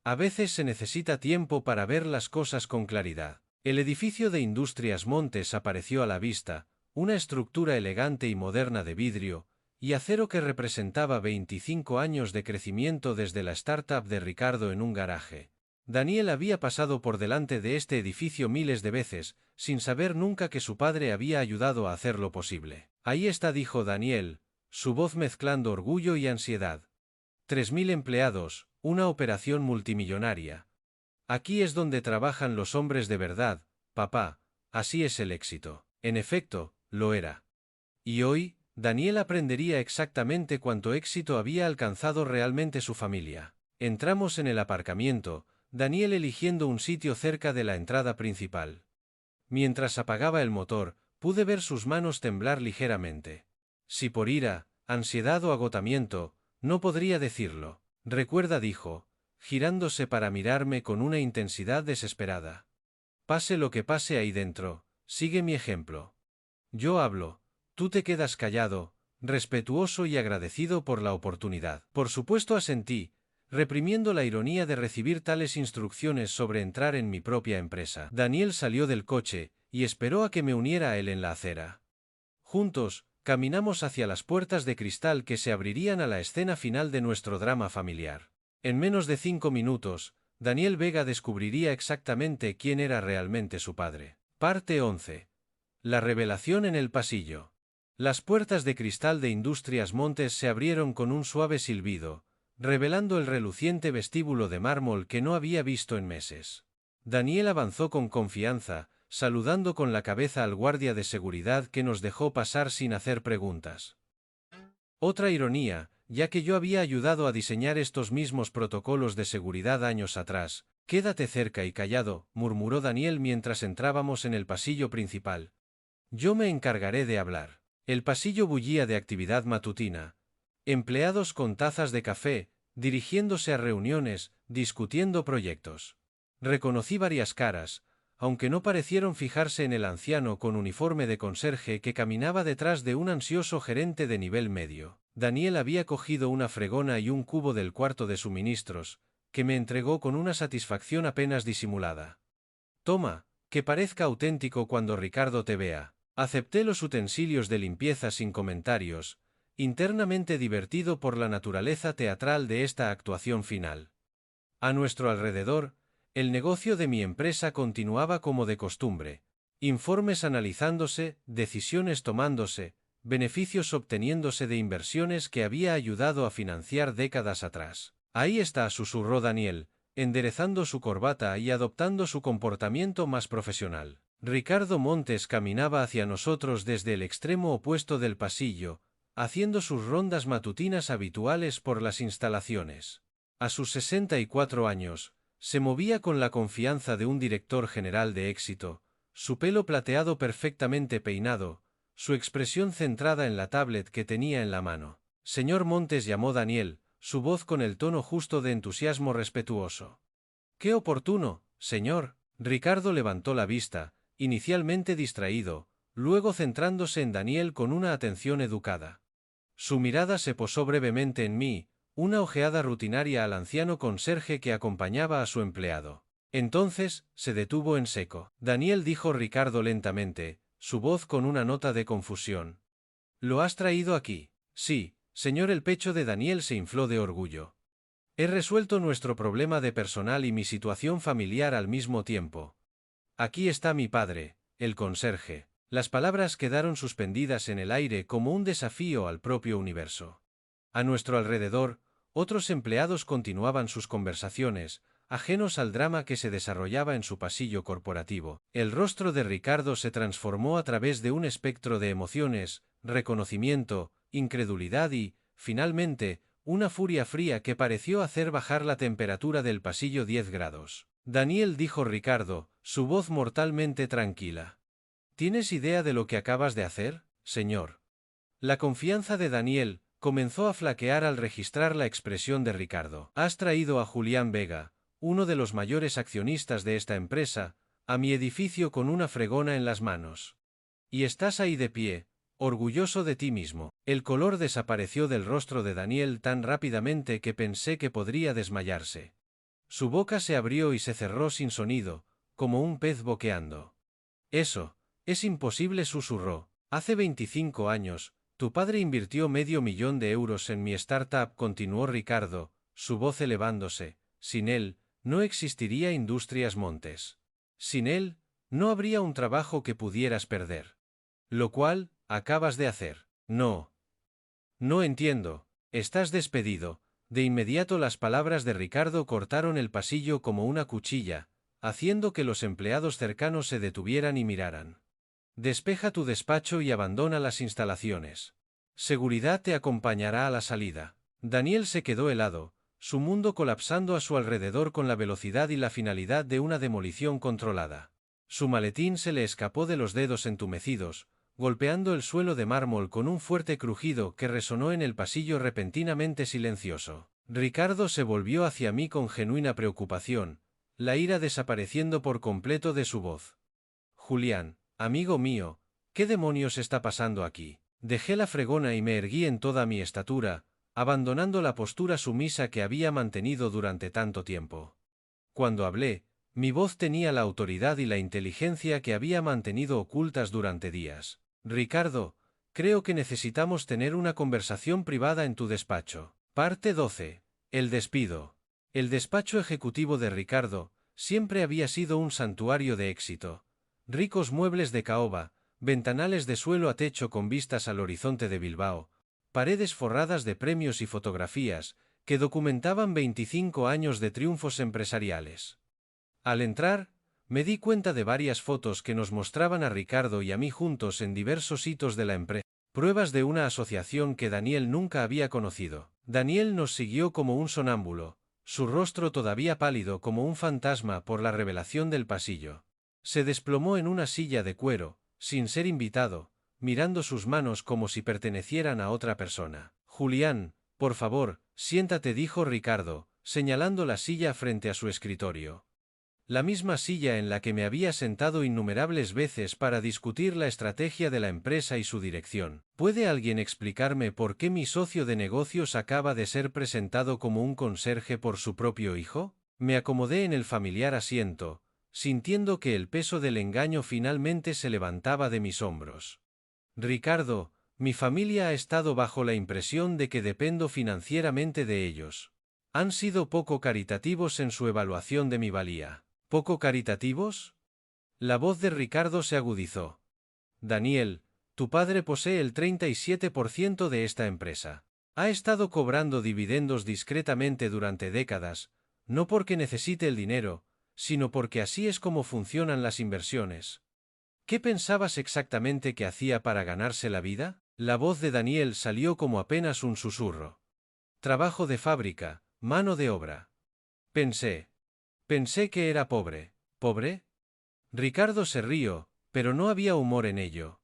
A veces se necesita tiempo para ver las cosas con claridad. El edificio de Industrias Montes apareció a la vista, una estructura elegante y moderna de vidrio y acero que representaba 25 años de crecimiento desde la startup de Ricardo en un garaje. Daniel había pasado por delante de este edificio miles de veces, sin saber nunca que su padre había ayudado a hacerlo posible. Ahí está, dijo Daniel, su voz mezclando orgullo y ansiedad. 3.000 empleados, una operación multimillonaria. Aquí es donde trabajan los hombres de verdad, papá, así es el éxito. En efecto, lo era. Y hoy, Daniel aprendería exactamente cuánto éxito había alcanzado realmente su familia. Entramos en el aparcamiento, Daniel eligiendo un sitio cerca de la entrada principal. Mientras apagaba el motor, pude ver sus manos temblar ligeramente. Si por ira, ansiedad o agotamiento, no podría decirlo. Recuerda, dijo, girándose para mirarme con una intensidad desesperada. Pase lo que pase ahí dentro, sigue mi ejemplo. Yo hablo, tú te quedas callado, respetuoso y agradecido por la oportunidad. Por supuesto asentí, reprimiendo la ironía de recibir tales instrucciones sobre entrar en mi propia empresa. Daniel salió del coche, y esperó a que me uniera a él en la acera. Juntos, caminamos hacia las puertas de cristal que se abrirían a la escena final de nuestro drama familiar. En menos de 5 minutos, Daniel Vega descubriría exactamente quién era realmente su padre. Parte 11. La revelación en el pasillo. Las puertas de cristal de Industrias Montes se abrieron con un suave silbido, revelando el reluciente vestíbulo de mármol que no había visto en meses. Daniel avanzó con confianza, saludando con la cabeza al guardia de seguridad que nos dejó pasar sin hacer preguntas. Otra ironía, ya que yo había ayudado a diseñar estos mismos protocolos de seguridad años atrás. Quédate cerca y callado, murmuró Daniel mientras entrábamos en el pasillo principal. Yo me encargaré de hablar. El pasillo bullía de actividad matutina. Empleados con tazas de café, dirigiéndose a reuniones, discutiendo proyectos. Reconocí varias caras, aunque no parecieron fijarse en el anciano con uniforme de conserje que caminaba detrás de un ansioso gerente de nivel medio. Daniel había cogido una fregona y un cubo del cuarto de suministros, que me entregó con una satisfacción apenas disimulada. Toma, que parezca auténtico cuando Ricardo te vea. Acepté los utensilios de limpieza sin comentarios, internamente divertido por la naturaleza teatral de esta actuación final. A nuestro alrededor, el negocio de mi empresa continuaba como de costumbre, informes analizándose, decisiones tomándose, beneficios obteniéndose de inversiones que había ayudado a financiar décadas atrás. Ahí está, susurró Daniel, enderezando su corbata y adoptando su comportamiento más profesional. Ricardo Montes caminaba hacia nosotros desde el extremo opuesto del pasillo, haciendo sus rondas matutinas habituales por las instalaciones. A sus 64 años, se movía con la confianza de un director general de éxito, su pelo plateado perfectamente peinado, su expresión centrada en la tablet que tenía en la mano. Señor Montes, llamó Daniel, su voz con el tono justo de entusiasmo respetuoso. ¡Qué oportuno, señor! Ricardo levantó la vista, inicialmente distraído, luego centrándose en Daniel con una atención educada. Su mirada se posó brevemente en mí, una ojeada rutinaria al anciano conserje que acompañaba a su empleado. Entonces, se detuvo en seco. Daniel, dijo Ricardo lentamente, su voz con una nota de confusión. ¿Lo has traído aquí? Sí, señor. El pecho de Daniel se infló de orgullo. He resuelto nuestro problema de personal y mi situación familiar al mismo tiempo. Aquí está mi padre, el conserje. Las palabras quedaron suspendidas en el aire como un desafío al propio universo. A nuestro alrededor, otros empleados continuaban sus conversaciones, ajenos al drama que se desarrollaba en su pasillo corporativo. El rostro de Ricardo se transformó a través de un espectro de emociones, reconocimiento, incredulidad y, finalmente, una furia fría que pareció hacer bajar la temperatura del pasillo 10 grados. Daniel, dijo Ricardo, su voz mortalmente tranquila. ¿Tienes idea de lo que acabas de hacer, señor? La confianza de Daniel comenzó a flaquear al registrar la expresión de Ricardo. Has traído a Julián Vega, uno de los mayores accionistas de esta empresa, a mi edificio con una fregona en las manos. Y estás ahí de pie, orgulloso de ti mismo. El color desapareció del rostro de Daniel tan rápidamente que pensé que podría desmayarse. Su boca se abrió y se cerró sin sonido, como un pez boqueando. Eso, es imposible, susurró. Hace 25 años, tu padre invirtió $500,000 en mi startup, continuó Ricardo, su voz elevándose. Sin él, no existiría Industrias Montes. Sin él, no habría un trabajo que pudieras perder. Lo cual, acabas de hacer. No. No entiendo. Estás despedido. De inmediato las palabras de Ricardo cortaron el pasillo como una cuchilla, haciendo que los empleados cercanos se detuvieran y miraran. Despeja tu despacho y abandona las instalaciones. Seguridad te acompañará a la salida. Daniel se quedó helado, su mundo colapsando a su alrededor con la velocidad y la finalidad de una demolición controlada. Su maletín se le escapó de los dedos entumecidos, golpeando el suelo de mármol con un fuerte crujido que resonó en el pasillo repentinamente silencioso. Ricardo se volvió hacia mí con genuina preocupación, la ira desapareciendo por completo de su voz. Julián, amigo mío, ¿qué demonios está pasando aquí? Dejé la fregona y me erguí en toda mi estatura, abandonando la postura sumisa que había mantenido durante tanto tiempo. Cuando hablé, mi voz tenía la autoridad y la inteligencia que había mantenido ocultas durante días. Ricardo, creo que necesitamos tener una conversación privada en tu despacho. Parte 12. El despido. El despacho ejecutivo de Ricardo siempre había sido un santuario de éxito. Ricos muebles de caoba, ventanales de suelo a techo con vistas al horizonte de Bilbao, paredes forradas de premios y fotografías, que documentaban 25 años de triunfos empresariales. Al entrar, me di cuenta de varias fotos que nos mostraban a Ricardo y a mí juntos en diversos hitos de la empresa, pruebas de una asociación que Daniel nunca había conocido. Daniel nos siguió como un sonámbulo, su rostro todavía pálido como un fantasma por la revelación del pasillo. Se desplomó en una silla de cuero, sin ser invitado, mirando sus manos como si pertenecieran a otra persona. Julián, por favor, siéntate, dijo Ricardo, señalando la silla frente a su escritorio. La misma silla en la que me había sentado innumerables veces para discutir la estrategia de la empresa y su dirección. ¿Puede alguien explicarme por qué mi socio de negocios acaba de ser presentado como un conserje por su propio hijo? Me acomodé en el familiar asiento, sintiendo que el peso del engaño finalmente se levantaba de mis hombros. Ricardo, mi familia ha estado bajo la impresión de que dependo financieramente de ellos. Han sido poco caritativos en su evaluación de mi valía. ¿Poco caritativos? La voz de Ricardo se agudizó. Daniel, tu padre posee el 37% de esta empresa. Ha estado cobrando dividendos discretamente durante décadas, no porque necesite el dinero, sino porque así es como funcionan las inversiones. ¿Qué pensabas exactamente que hacía para ganarse la vida? La voz de Daniel salió como apenas un susurro. Trabajo de fábrica, mano de obra. Pensé que era pobre. ¿Pobre? Ricardo se rió, pero no había humor en ello.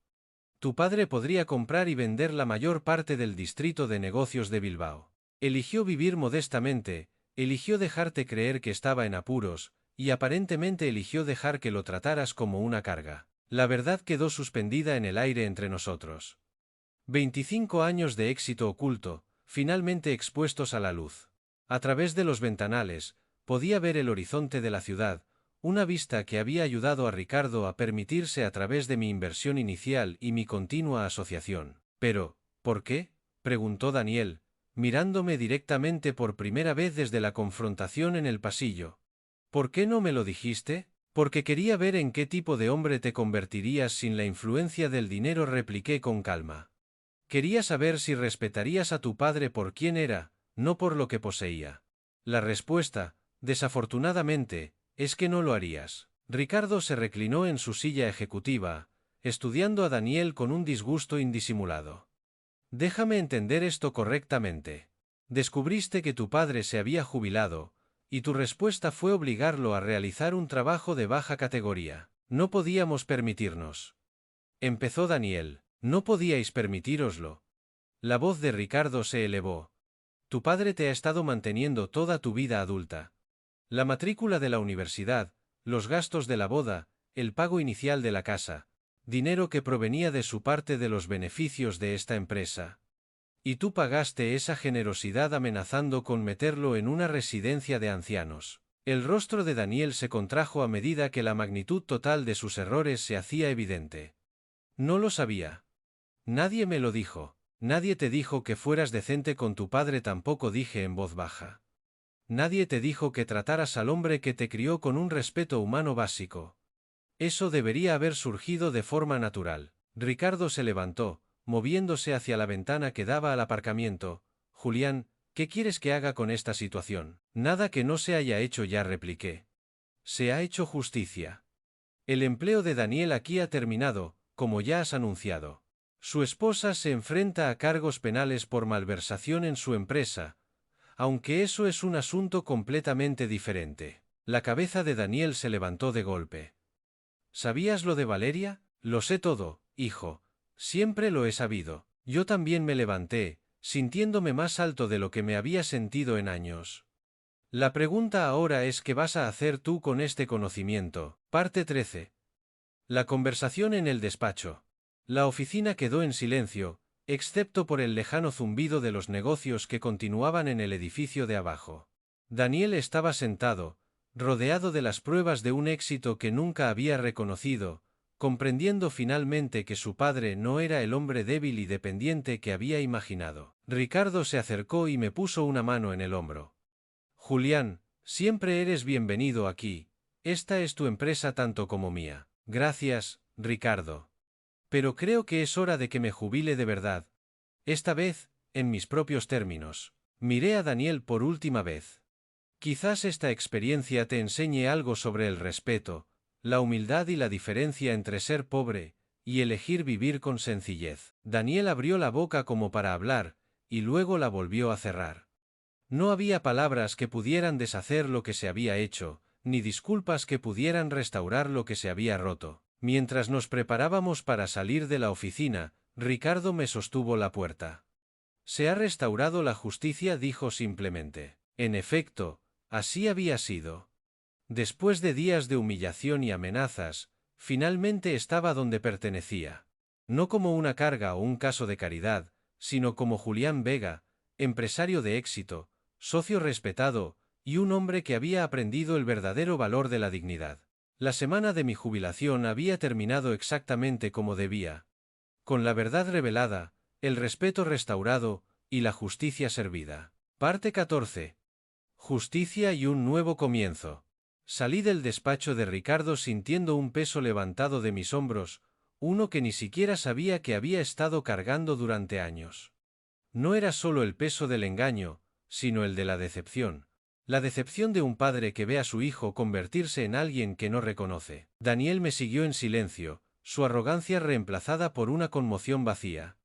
Tu padre podría comprar y vender la mayor parte del distrito de negocios de Bilbao. Eligió vivir modestamente, eligió dejarte creer que estaba en apuros, y aparentemente eligió dejar que lo trataras como una carga. La verdad quedó suspendida en el aire entre nosotros. 25 años de éxito oculto, finalmente expuestos a la luz. A través de los ventanales, podía ver el horizonte de la ciudad, una vista que había ayudado a Ricardo a permitirse a través de mi inversión inicial y mi continua asociación. Pero, ¿por qué?, preguntó Daniel, mirándome directamente por primera vez desde la confrontación en el pasillo. ¿Por qué no me lo dijiste? Porque quería ver en qué tipo de hombre te convertirías sin la influencia del dinero, repliqué con calma. Quería saber si respetarías a tu padre por quién era, no por lo que poseía. La respuesta, desafortunadamente, es que no lo harías. Ricardo se reclinó en su silla ejecutiva, estudiando a Daniel con un disgusto indisimulado. Déjame entender esto correctamente. Descubriste que tu padre se había jubilado, y tu respuesta fue obligarlo a realizar un trabajo de baja categoría. No podíamos permitirnos. Empezó Daniel. No podíais permitíroslo. La voz de Ricardo se elevó. Tu padre te ha estado manteniendo toda tu vida adulta. La matrícula de la universidad, los gastos de la boda, el pago inicial de la casa, dinero que provenía de su parte de los beneficios de esta empresa. Y tú pagaste esa generosidad amenazando con meterlo en una residencia de ancianos. El rostro de Daniel se contrajo a medida que la magnitud total de sus errores se hacía evidente. No lo sabía. Nadie me lo dijo. Nadie te dijo que fueras decente con tu padre, tampoco, dije en voz baja. Nadie te dijo que trataras al hombre que te crió con un respeto humano básico. Eso debería haber surgido de forma natural. Ricardo se levantó, moviéndose hacia la ventana que daba al aparcamiento. Julián, ¿qué quieres que haga con esta situación? Nada que no se haya hecho ya, repliqué. Se ha hecho justicia. El empleo de Daniel aquí ha terminado, como ya has anunciado. Su esposa se enfrenta a cargos penales por malversación en su empresa, aunque eso es un asunto completamente diferente. La cabeza de Daniel se levantó de golpe. ¿Sabías lo de Valeria? Lo sé todo, hijo. Siempre lo he sabido. Yo también me levanté, sintiéndome más alto de lo que me había sentido en años. La pregunta ahora es ¿qué vas a hacer tú con este conocimiento? Parte 13. La conversación en el despacho. La oficina quedó en silencio, excepto por el lejano zumbido de los negocios que continuaban en el edificio de abajo. Daniel estaba sentado, rodeado de las pruebas de un éxito que nunca había reconocido, comprendiendo finalmente que su padre no era el hombre débil y dependiente que había imaginado. Ricardo se acercó y me puso una mano en el hombro. Julián, siempre eres bienvenido aquí, esta es tu empresa tanto como mía. Gracias, Ricardo. Pero creo que es hora de que me jubile de verdad. Esta vez, en mis propios términos. Miré a Daniel por última vez. Quizás esta experiencia te enseñe algo sobre el respeto, la humildad y la diferencia entre ser pobre y elegir vivir con sencillez. Daniel abrió la boca como para hablar, y luego la volvió a cerrar. No había palabras que pudieran deshacer lo que se había hecho, ni disculpas que pudieran restaurar lo que se había roto. Mientras nos preparábamos para salir de la oficina, Ricardo me sostuvo la puerta. Se ha restaurado la justicia, dijo simplemente. En efecto, así había sido. Después de días de humillación y amenazas, finalmente estaba donde pertenecía. No como una carga o un caso de caridad, sino como Julián Vega, empresario de éxito, socio respetado, y un hombre que había aprendido el verdadero valor de la dignidad. La semana de mi jubilación había terminado exactamente como debía. Con la verdad revelada, el respeto restaurado, y la justicia servida. Parte 14. Justicia y un nuevo comienzo. Salí del despacho de Ricardo sintiendo un peso levantado de mis hombros, uno que ni siquiera sabía que había estado cargando durante años. No era solo el peso del engaño, sino el de la decepción. La decepción de un padre que ve a su hijo convertirse en alguien que no reconoce. Daniel me siguió en silencio, su arrogancia reemplazada por una conmoción vacía.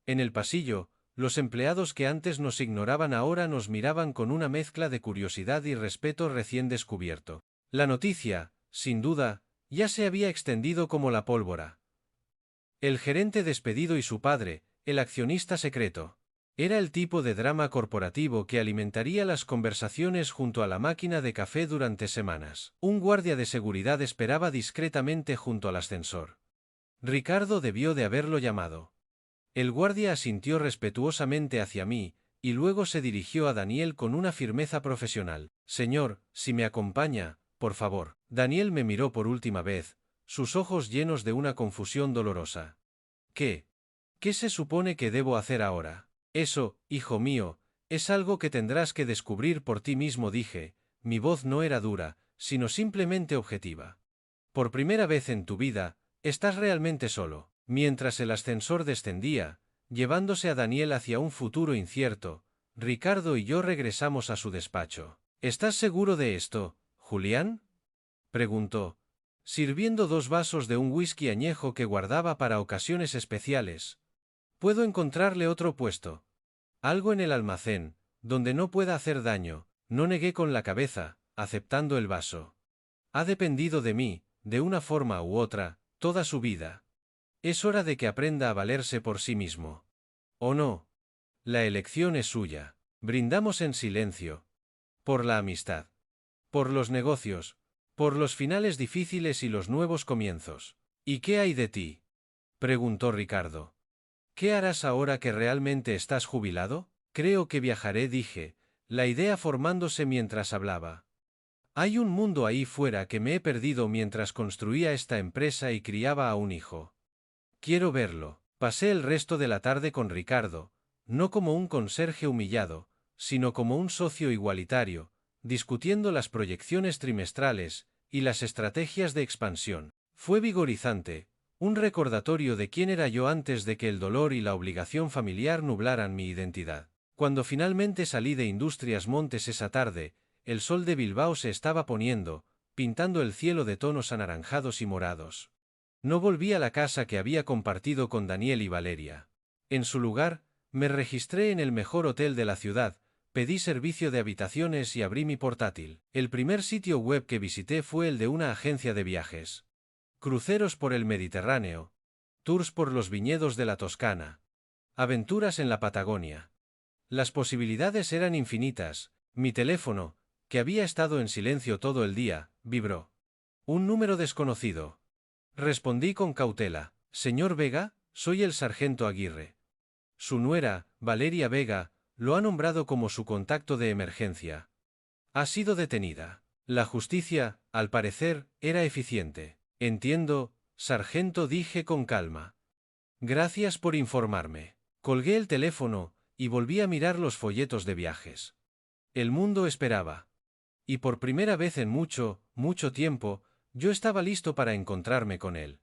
En el pasillo, los empleados que antes nos ignoraban ahora nos miraban con una mezcla de curiosidad y respeto recién descubierto. La noticia, sin duda, ya se había extendido como la pólvora. El gerente despedido y su padre, el accionista secreto. Era el tipo de drama corporativo que alimentaría las conversaciones junto a la máquina de café durante semanas. Un guardia de seguridad esperaba discretamente junto al ascensor. Ricardo debió de haberlo llamado. El guardia asintió respetuosamente hacia mí, y luego se dirigió a Daniel con una firmeza profesional. Señor, si me acompaña, por favor. Daniel me miró por última vez, sus ojos llenos de una confusión dolorosa. ¿Qué? ¿Qué se supone que debo hacer ahora? Eso, hijo mío, es algo que tendrás que descubrir por ti mismo, dije. Mi voz no era dura, sino simplemente objetiva. Por primera vez en tu vida, estás realmente solo. Mientras el ascensor descendía, llevándose a Daniel hacia un futuro incierto, Ricardo y yo regresamos a su despacho. ¿Estás seguro de esto, Julián?, preguntó, sirviendo 2 vasos de un whisky añejo que guardaba para ocasiones especiales. ¿Puedo encontrarle otro puesto? Algo en el almacén, donde no pueda hacer daño. No negué con la cabeza, aceptando el vaso. Ha dependido de mí, de una forma u otra, toda su vida. Es hora de que aprenda a valerse por sí mismo. ¿O no? La elección es suya. Brindamos en silencio. Por la amistad. Por los negocios. Por los finales difíciles y los nuevos comienzos. ¿Y qué hay de ti?, preguntó Ricardo. ¿Qué harás ahora que realmente estás jubilado? Creo que viajaré, dije, la idea formándose mientras hablaba. Hay un mundo ahí fuera que me he perdido mientras construía esta empresa y criaba a un hijo. Quiero verlo. Pasé el resto de la tarde con Ricardo, no como un conserje humillado, sino como un socio igualitario, discutiendo las proyecciones trimestrales y las estrategias de expansión. Fue vigorizante, un recordatorio de quién era yo antes de que el dolor y la obligación familiar nublaran mi identidad. Cuando finalmente salí de Industrias Montes esa tarde, el sol de Bilbao se estaba poniendo, pintando el cielo de tonos anaranjados y morados. No volví a la casa que había compartido con Daniel y Valeria. En su lugar, me registré en el mejor hotel de la ciudad, pedí servicio de habitaciones y abrí mi portátil. El primer sitio web que visité fue el de una agencia de viajes. Cruceros por el Mediterráneo, tours por los viñedos de la Toscana, aventuras en la Patagonia. Las posibilidades eran infinitas. Mi teléfono, que había estado en silencio todo el día, vibró. Un número desconocido. Respondí con cautela. Señor Vega, soy el sargento Aguirre. Su nuera, Valeria Vega, lo ha nombrado como su contacto de emergencia. Ha sido detenida. La justicia, al parecer, era eficiente. Entiendo, sargento, dije con calma. Gracias por informarme. Colgué el teléfono, y volví a mirar los folletos de viajes. El mundo esperaba. Y por primera vez en mucho, mucho tiempo, yo estaba listo para encontrarme con él.